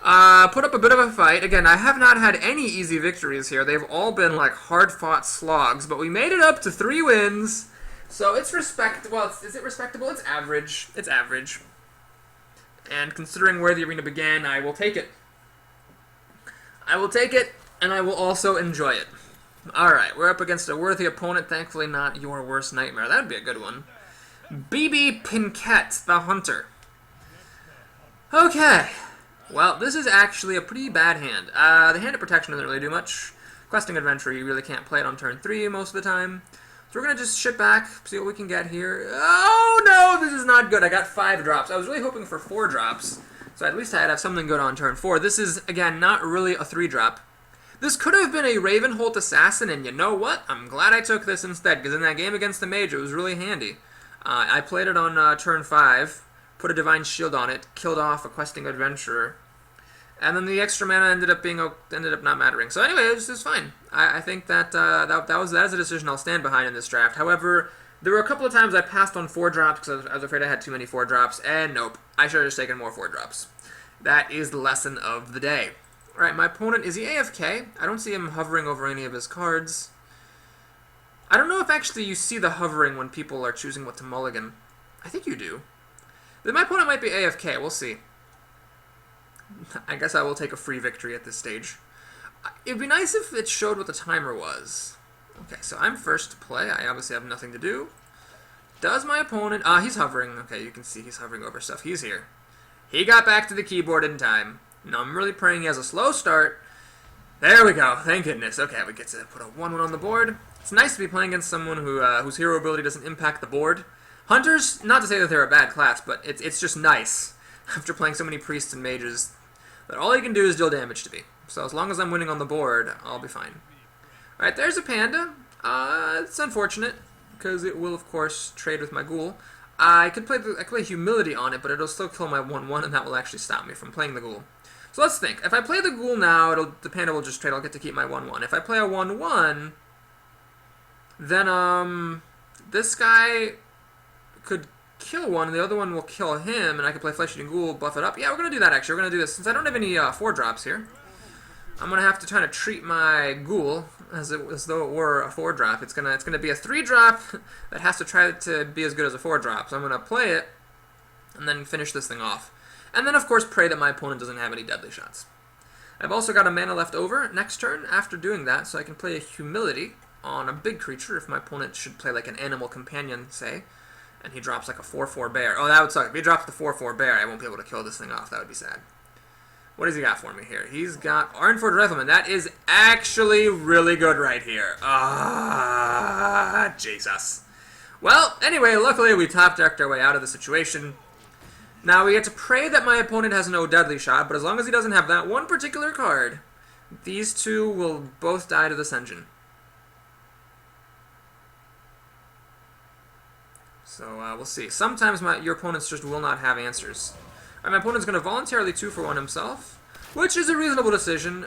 Put up a bit of a fight. Again, I have not had any easy victories here. They've all been, like, hard-fought slogs, but we made it up to 3 wins. So it's well, is it respectable? It's average. It's average. And considering where the arena began, I will take it. I will take it, and I will also enjoy it. Alright, we're up against a worthy opponent, thankfully not your worst nightmare. That would be a good one. BB Pinkett, the Hunter. Okay. Well, this is actually a pretty bad hand. The Hand of Protection doesn't really do much. Questing Adventure, you really can't play it on turn 3 most of the time. So we're going to just shit back, see what we can get here. Oh, no, this is not good. I got 5 drops. I was really hoping for 4 drops, so at least I'd have something good on turn 4. This is, again, not really a 3-drop. This could have been a Ravenholt Assassin, and you know what? I'm glad I took this instead, because in that game against the Mage, it was really handy. I played it on turn 5. Put a Divine Shield on it, killed off a Questing Adventurer, and then the extra mana ended up not mattering. So anyway, it was fine. I think that that is a decision I'll stand behind in this draft. However, there were a couple of times I passed on 4 drops because I was afraid I had too many 4 drops, and nope, I should have just taken more 4 drops. That is the lesson of the day. All right, my opponent, is he AFK? I don't see him hovering over any of his cards. I don't know if actually you see the hovering when people are choosing what to mulligan. I think you do. My opponent might be AFK, we'll see. I guess I will take a free victory at this stage. It'd be nice if it showed what the timer was. Okay, so I'm first to play. I obviously have nothing to do. Does my opponent... he's hovering. Okay, you can see he's hovering over stuff. He's here. He got back to the keyboard in time. Now I'm really praying he has a slow start. There we go. Thank goodness. Okay, we get to put a 1-1 on the board. It's nice to be playing against someone whose hero ability doesn't impact the board. Hunters, not to say that they're a bad class, but it's just nice, after playing so many priests and mages, that all you can do is deal damage to me. So as long as I'm winning on the board, I'll be fine. Alright, there's a panda. It's unfortunate, because it will, of course, trade with my ghoul. I could play Humility on it, but it'll still kill my 1-1, and that will actually stop me from playing the ghoul. So let's think. If I play the ghoul now, the panda will just trade. I'll get to keep my 1-1. If I play a 1-1, then, this guy could kill one, and the other one will kill him, and I can play Flesh Eating Ghoul, buff it up. Yeah, we're going to do that, actually. We're going to do this. Since I don't have any 4-drops here, I'm going to have to try to treat my ghoul as though it were a 4-drop. It's gonna be a 3-drop that has to try to be as good as a 4-drop. So I'm going to play it, and then finish this thing off. And then, of course, pray that my opponent doesn't have any deadly shots. I've also got a mana left over next turn after doing that, so I can play a Humility on a big creature if my opponent should play like an Animal Companion, say, and he drops like a 4/4 bear. Oh, that would suck. If he drops the 4/4 bear, I won't be able to kill this thing off. That would be sad. What has he got for me here? He's got Ironforge Rifleman. That is actually really good right here. Ah, Jesus. Well, anyway, luckily we top-decked our way out of the situation. Now we get to pray that my opponent has no Deadly Shot, but as long as he doesn't have that one particular card, these two will both die to this engine. So we'll see. Sometimes your opponents just will not have answers. All right, my opponent's going to voluntarily 2-for-1 himself, which is a reasonable decision.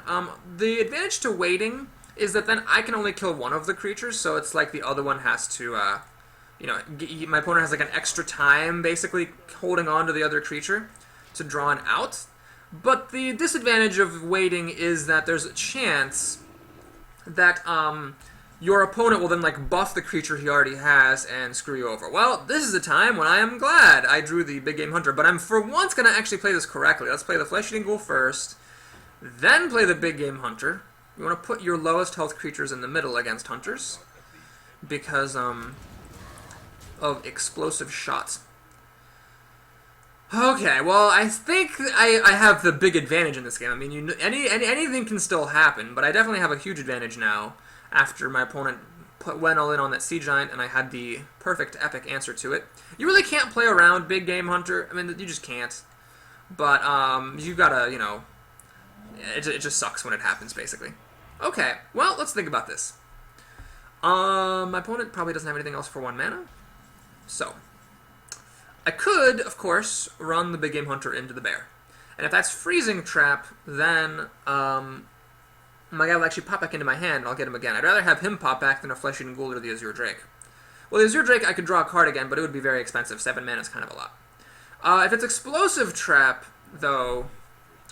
The advantage to waiting is that then I can only kill one of the creatures, so it's like the other one has to... my opponent has like an extra time, basically, holding on to the other creature to draw an out. But the disadvantage of waiting is that there's a chance that your opponent will then like buff the creature he already has and screw you over. Well, this is a time when I am glad I drew the Big Game Hunter, but I'm for once going to actually play this correctly. Let's play the Flesh-Eating Ghoul first, then play the Big Game Hunter. You want to put your lowest health creatures in the middle against hunters because of explosive shots. Okay, well, I think I have the big advantage in this game. I mean, anything can still happen, but I definitely have a huge advantage now after my opponent went all in on that Sea Giant and I had the perfect epic answer to it. You really can't play around Big Game Hunter. I mean, you just can't. But you've got to, it just sucks when it happens, basically. Okay, well, let's think about this. My opponent probably doesn't have anything else for 1 mana. So, I could, of course, run the Big Game Hunter into the bear. And if that's Freezing Trap, then my guy will actually pop back into my hand, and I'll get him again. I'd rather have him pop back than a Flesh-Eating Ghoul or the Azure Drake. Well, the Azure Drake, I could draw a card again, but it would be very expensive. 7 mana is kind of a lot. If it's Explosive Trap, though,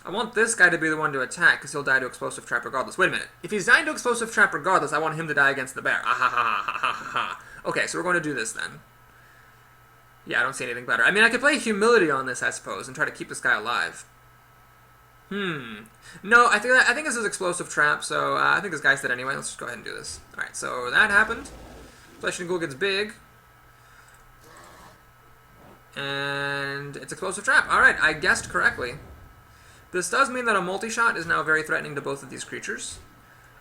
I want this guy to be the one to attack, because he'll die to Explosive Trap regardless. Wait a minute. If he's dying to Explosive Trap regardless, I want him to die against the bear. Ah ha ha ha ha ha ha. Okay, so we're going to do this then. Yeah, I don't see anything better. I mean, I could play Humility on this, I suppose, and try to keep this guy alive. No, I think this is Explosive Trap, so I think this guy's dead anyway. Let's just go ahead and do this. Alright, so that happened. Flesh-Eating Ghoul gets big. And it's Explosive Trap. Alright, I guessed correctly. This does mean that a multi-shot is now very threatening to both of these creatures.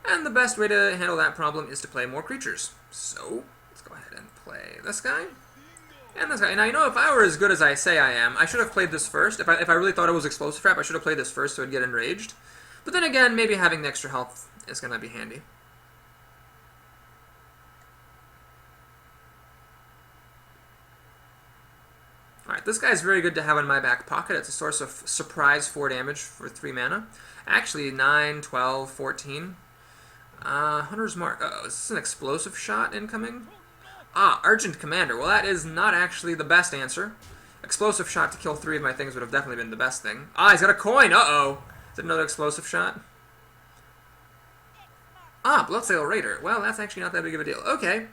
And the best way to handle that problem is to play more creatures. So, let's go ahead and play this guy. And this guy. Now, if I were as good as I say I am, I should have played this first. If I really thought it was Explosive Trap, I should have played this first so I'd get enraged. But then again, maybe having the extra health is going to be handy. Alright, this guy's very good to have in my back pocket. It's a source of surprise 4 damage for 3 mana. Actually, 9, 12, 14. Hunter's Mark. Uh-oh, is this an Explosive Shot incoming? Ah, Urgent Commander. Well, that is not actually the best answer. Explosive Shot to kill 3 of my things would have definitely been the best thing. Ah, he's got a coin! Uh-oh! Is it another Explosive Shot? Ah, Bloodsail Raider. Well, that's actually not that big of a deal. Okay.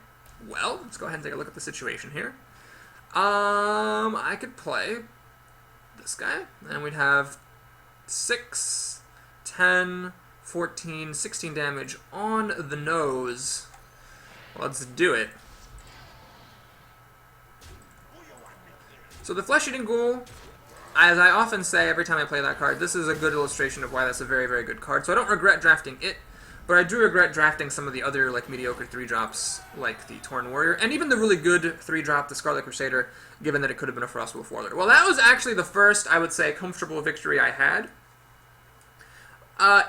Well, let's go ahead and take a look at the situation here. I could play this guy, and we'd have 6, 10, 14, 16 damage on the nose. Let's do it. So the Flesh-Eating Ghoul, as I often say every time I play that card, this is a good illustration of why that's a very, very good card. So I don't regret drafting it, but I do regret drafting some of the other mediocre 3-drops, like the Torn Warrior, and even the really good 3-drop, the Scarlet Crusader, given that it could have been a Frostwolf Warlord. Well, that was actually the first, I would say, comfortable victory I had.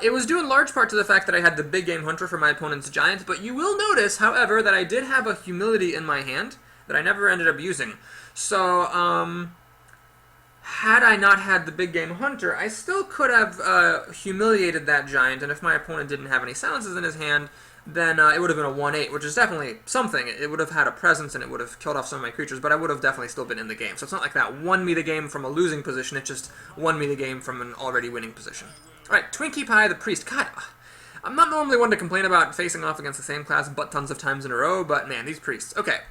It was due in large part to the fact that I had the Big Game Hunter for my opponent's Giant, but you will notice, however, that I did have a Humility in my hand that I never ended up using. So, had I not had the Big Game Hunter, I still could have humiliated that Giant, and if my opponent didn't have any silences in his hand, then it would have been a 1/8, which is definitely something. It would have had a presence, and it would have killed off some of my creatures, but I would have definitely still been in the game. So it's not like that won me the game from a losing position, it just won me the game from an already winning position. Alright, Twinkie Pie the Priest. God, I'm not normally one to complain about facing off against the same class but tons of times in a row, but man, these priests. Okay.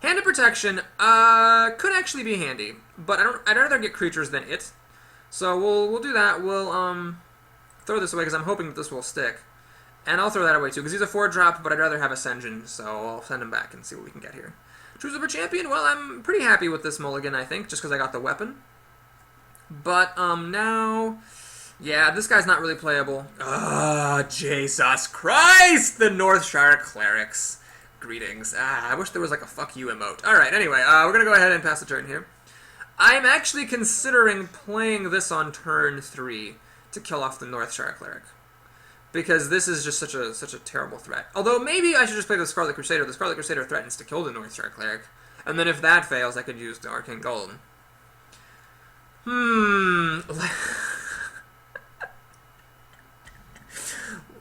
Hand of Protection could actually be handy, but I'd rather get creatures than it. So we'll do that. We'll throw this away because I'm hoping that this will stick. And I'll throw that away too, because he's a 4-drop, but I'd rather have Ascension, so I'll send him back and see what we can get here. True Silver Champion, well, I'm pretty happy with this mulligan, I think, just because I got the weapon. But, now... Yeah, this guy's not really playable. Jesus Christ! The Northshire Clerics. Greetings. I wish there was like a fuck you emote. Alright, anyway, we're gonna go ahead and pass the turn here. I'm actually considering playing this on turn 3 to kill off the Northshire Cleric. Because this is just such a terrible threat. Although maybe I should just play the Scarlet Crusader. The Scarlet Crusader threatens to kill the Northshire Cleric. And then if that fails, I could use the Arcane Golem.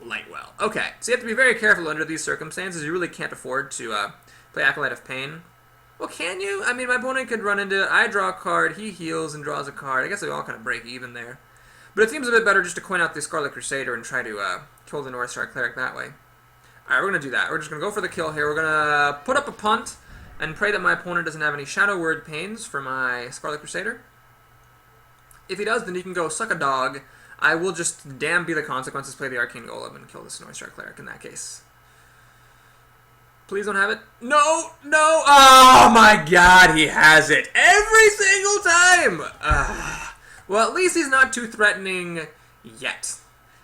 Lightwell. Okay, so you have to be very careful under these circumstances. You really can't afford to play Acolyte of Pain. Well, can you? I mean, my opponent could run into it. I draw a card, he heals and draws a card. I guess we all kind of break even there. But it seems a bit better just to coin out the Scarlet Crusader and try to kill the Northshire Cleric that way. Alright, we're going to do that. We're just going to go for the kill here. We're going to put up a punt and pray that my opponent doesn't have any Shadow Word Pains for my Scarlet Crusader. If he does, then he can go suck a dog. I will just, damn be the consequences, play the Arcane Golem and kill this Northshire Cleric in that case. Please don't have it. No! No! Oh my god, he has it! Every single time! Well, at least he's not too threatening yet.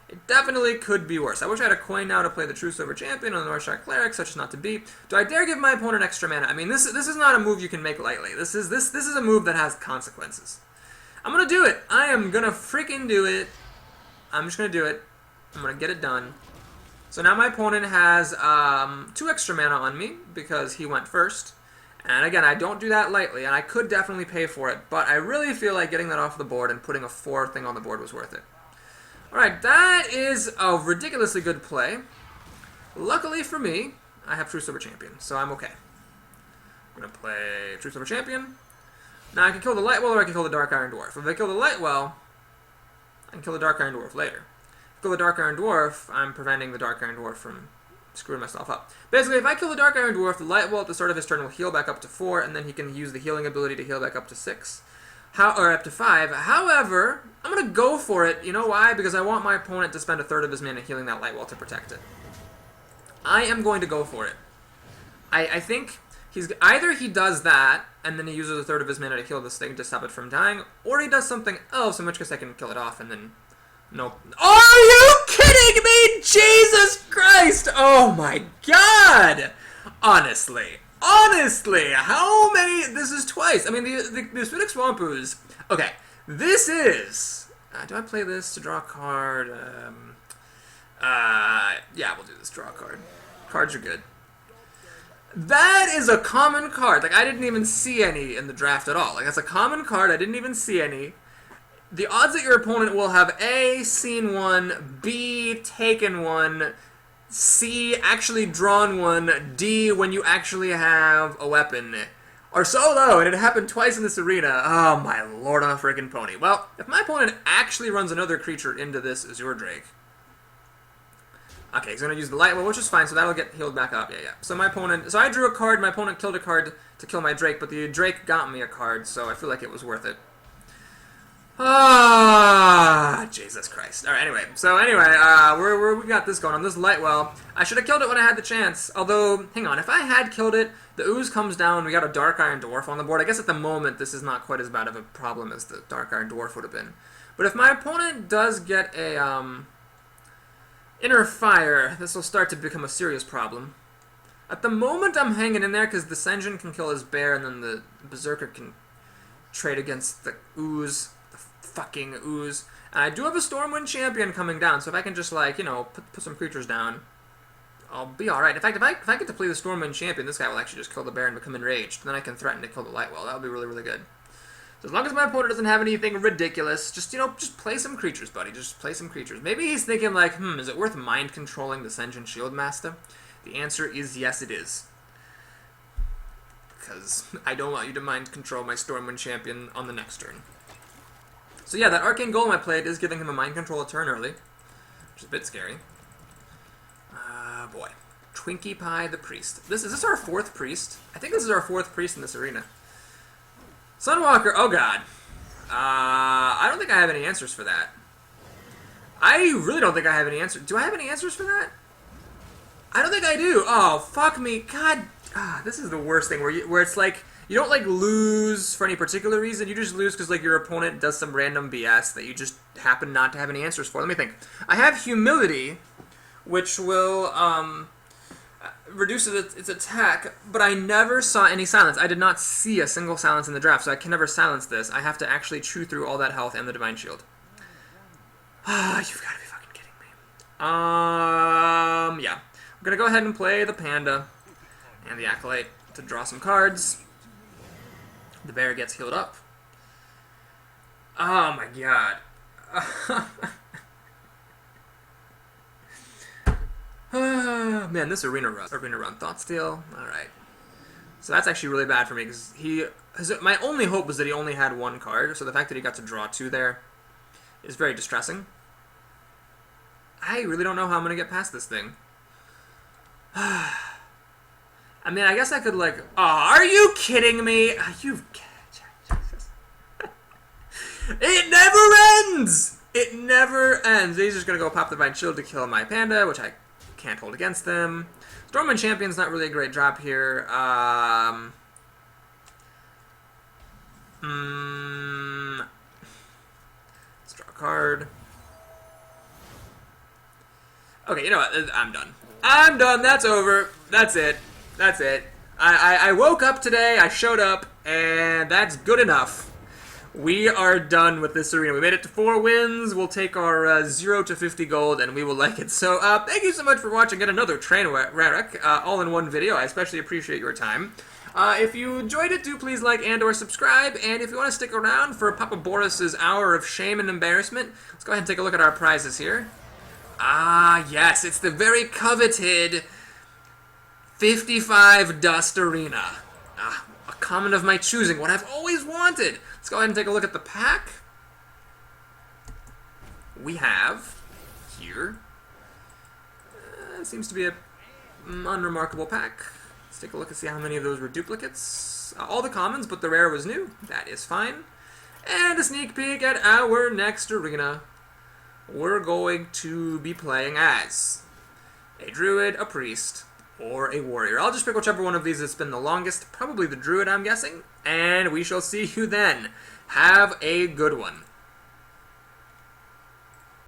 It definitely could be worse. I wish I had a coin now to play the True Silver Champion on the Northshire Cleric, such as not to be. Do I dare give my opponent extra mana? I mean, this is not a move you can make lightly. This is a move that has consequences. I'm gonna do it. I am gonna freaking do it. I'm just gonna do it. I'm gonna get it done. So now my opponent has 2 extra mana on me because he went first. And again, I don't do that lightly, and I could definitely pay for it, but I really feel like getting that off the board and putting a 4 thing on the board was worth it. Alright, that is a ridiculously good play. Luckily for me, I have True Silver Champion, so I'm okay. I'm gonna play True Silver Champion. Now I can kill the Lightwell or I can kill the Dark Iron Dwarf. If I kill the Lightwell, I can kill the Dark Iron Dwarf later. If I kill the Dark Iron Dwarf, I'm preventing the Dark Iron Dwarf from screwing myself up. Basically, if I kill the Dark Iron Dwarf, the Lightwell at the start of his turn will heal back up to 4, and then he can use the healing ability to heal back up to 6. Or up to 5. However, I'm going to go for it. You know why? Because I want my opponent to spend a third of his mana healing that Lightwell to protect it. I am going to go for it. I think either he does that, and then he uses a third of his mana to heal this thing to stop it from dying, or he does something else, in which case I can kill it off, and then... Nope. Are you kidding me? Jesus Christ! Oh my god! Honestly, how many... This is twice. I mean, the Phoenix Wampus... Okay, this is... do I play this to draw a card? Yeah, we'll do this. Draw a card. Cards are good. That is a common card. Like, I didn't even see any in the draft at all. Like, that's a common card. I didn't even see any. The odds that your opponent will have A, seen one, B, taken one, C, actually drawn one, D, when you actually have a weapon, are so low, and it happened twice in this arena. Oh, my lord on a freaking pony. Well, if my opponent actually runs another creature into this Azure Drake... Okay, he's going to use the Lightwell, which is fine, so that'll get healed back up. Yeah. So my opponent... So I drew a card, my opponent killed a card to kill my Drake, but the Drake got me a card, so I feel like it was worth it. Jesus Christ. Alright, anyway. So anyway, we got this going on. This Lightwell. I should have killed it when I had the chance. Although, hang on, if I had killed it, the Ooze comes down, we got a Dark Iron Dwarf on the board. I guess at the moment, this is not quite as bad of a problem as the Dark Iron Dwarf would have been. But if my opponent does get a, Inner Fire, this will start to become a serious problem. At the moment, I'm hanging in there, because the Senjin can kill his bear, and then the Berserker can trade against the Ooze. Fucking Ooze. And I do have a Stormwind Champion coming down, so if I can just, like, you know, put some creatures down, I'll be alright. In fact, if I get to play the Stormwind Champion, this guy will actually just kill the bear and become enraged. Then I can threaten to kill the Lightwell. That would be really, really good. So as long as my opponent doesn't have anything ridiculous, just, you know, just play some creatures, buddy. Just play some creatures. Maybe he's thinking, like, is it worth mind controlling the Senjin Shieldmaster? The answer is yes, it is. Because I don't want you to mind control my Stormwind Champion on the next turn. So yeah, that Arcane Golem I played is giving him a mind control a turn early, which is a bit scary. Boy. Twinkie Pie the Priest. Is this our 4th Priest? I think this is our 4th Priest in this arena. Sunwalker, oh god. I don't think I have any answers for that. I really don't think I have any answers. Do I have any answers for that? I don't think I do. Oh, fuck me. God, this is the worst thing where it's like you don't like lose for any particular reason. You just lose because like your opponent does some random BS that you just happen not to have any answers for. Let me think. I have humility, which will reduce its attack, but I never saw any silence. I did not see a single silence in the draft, so I can never silence this. I have to actually chew through all that health and the Divine Shield. You've got to be fucking kidding me. Yeah. I'm gonna go ahead and play the Panda and the Acolyte to draw some cards. The bear gets healed up. Oh my god. Man, this arena run thought steal. Alright. So that's actually really bad for me because my only hope was that he only had one card, so the fact that he got to draw two there is very distressing. I really don't know how I'm gonna get past this thing. I mean, I guess I could like. Oh, are you kidding me? Jesus. It never ends. It never ends. He's just gonna go pop the Divine Shield to kill my Panda, which I can't hold against them. Stormwind Champion's not really a great drop here. Let's draw a card. Okay, you know what? I'm done. I'm done. That's over. That's it. That's it. I woke up today, I showed up, and that's good enough. We are done with this arena. We made it to 4 wins. We'll take our 0 to 50 gold, and we will like it. So, thank you so much for watching yet another train wreck, all in one video. I especially appreciate your time. If you enjoyed it, do please like and or subscribe. And if you want to stick around for Papa Boris's hour of shame and embarrassment, let's go ahead and take a look at our prizes here. Ah, yes, it's the very coveted 55 Dust Arena. A common of my choosing, what I've always wanted. Let's go ahead and take a look at the pack. We have here. It seems to be a unremarkable pack. Let's take a look and see how many of those were duplicates. All the commons, but the rare was new. That is fine. And a sneak peek at our next arena. We're going to be playing as a druid, a priest, or a warrior. I'll just pick whichever one of these has been the longest, probably the druid, I'm guessing, and we shall see you then. Have a good one.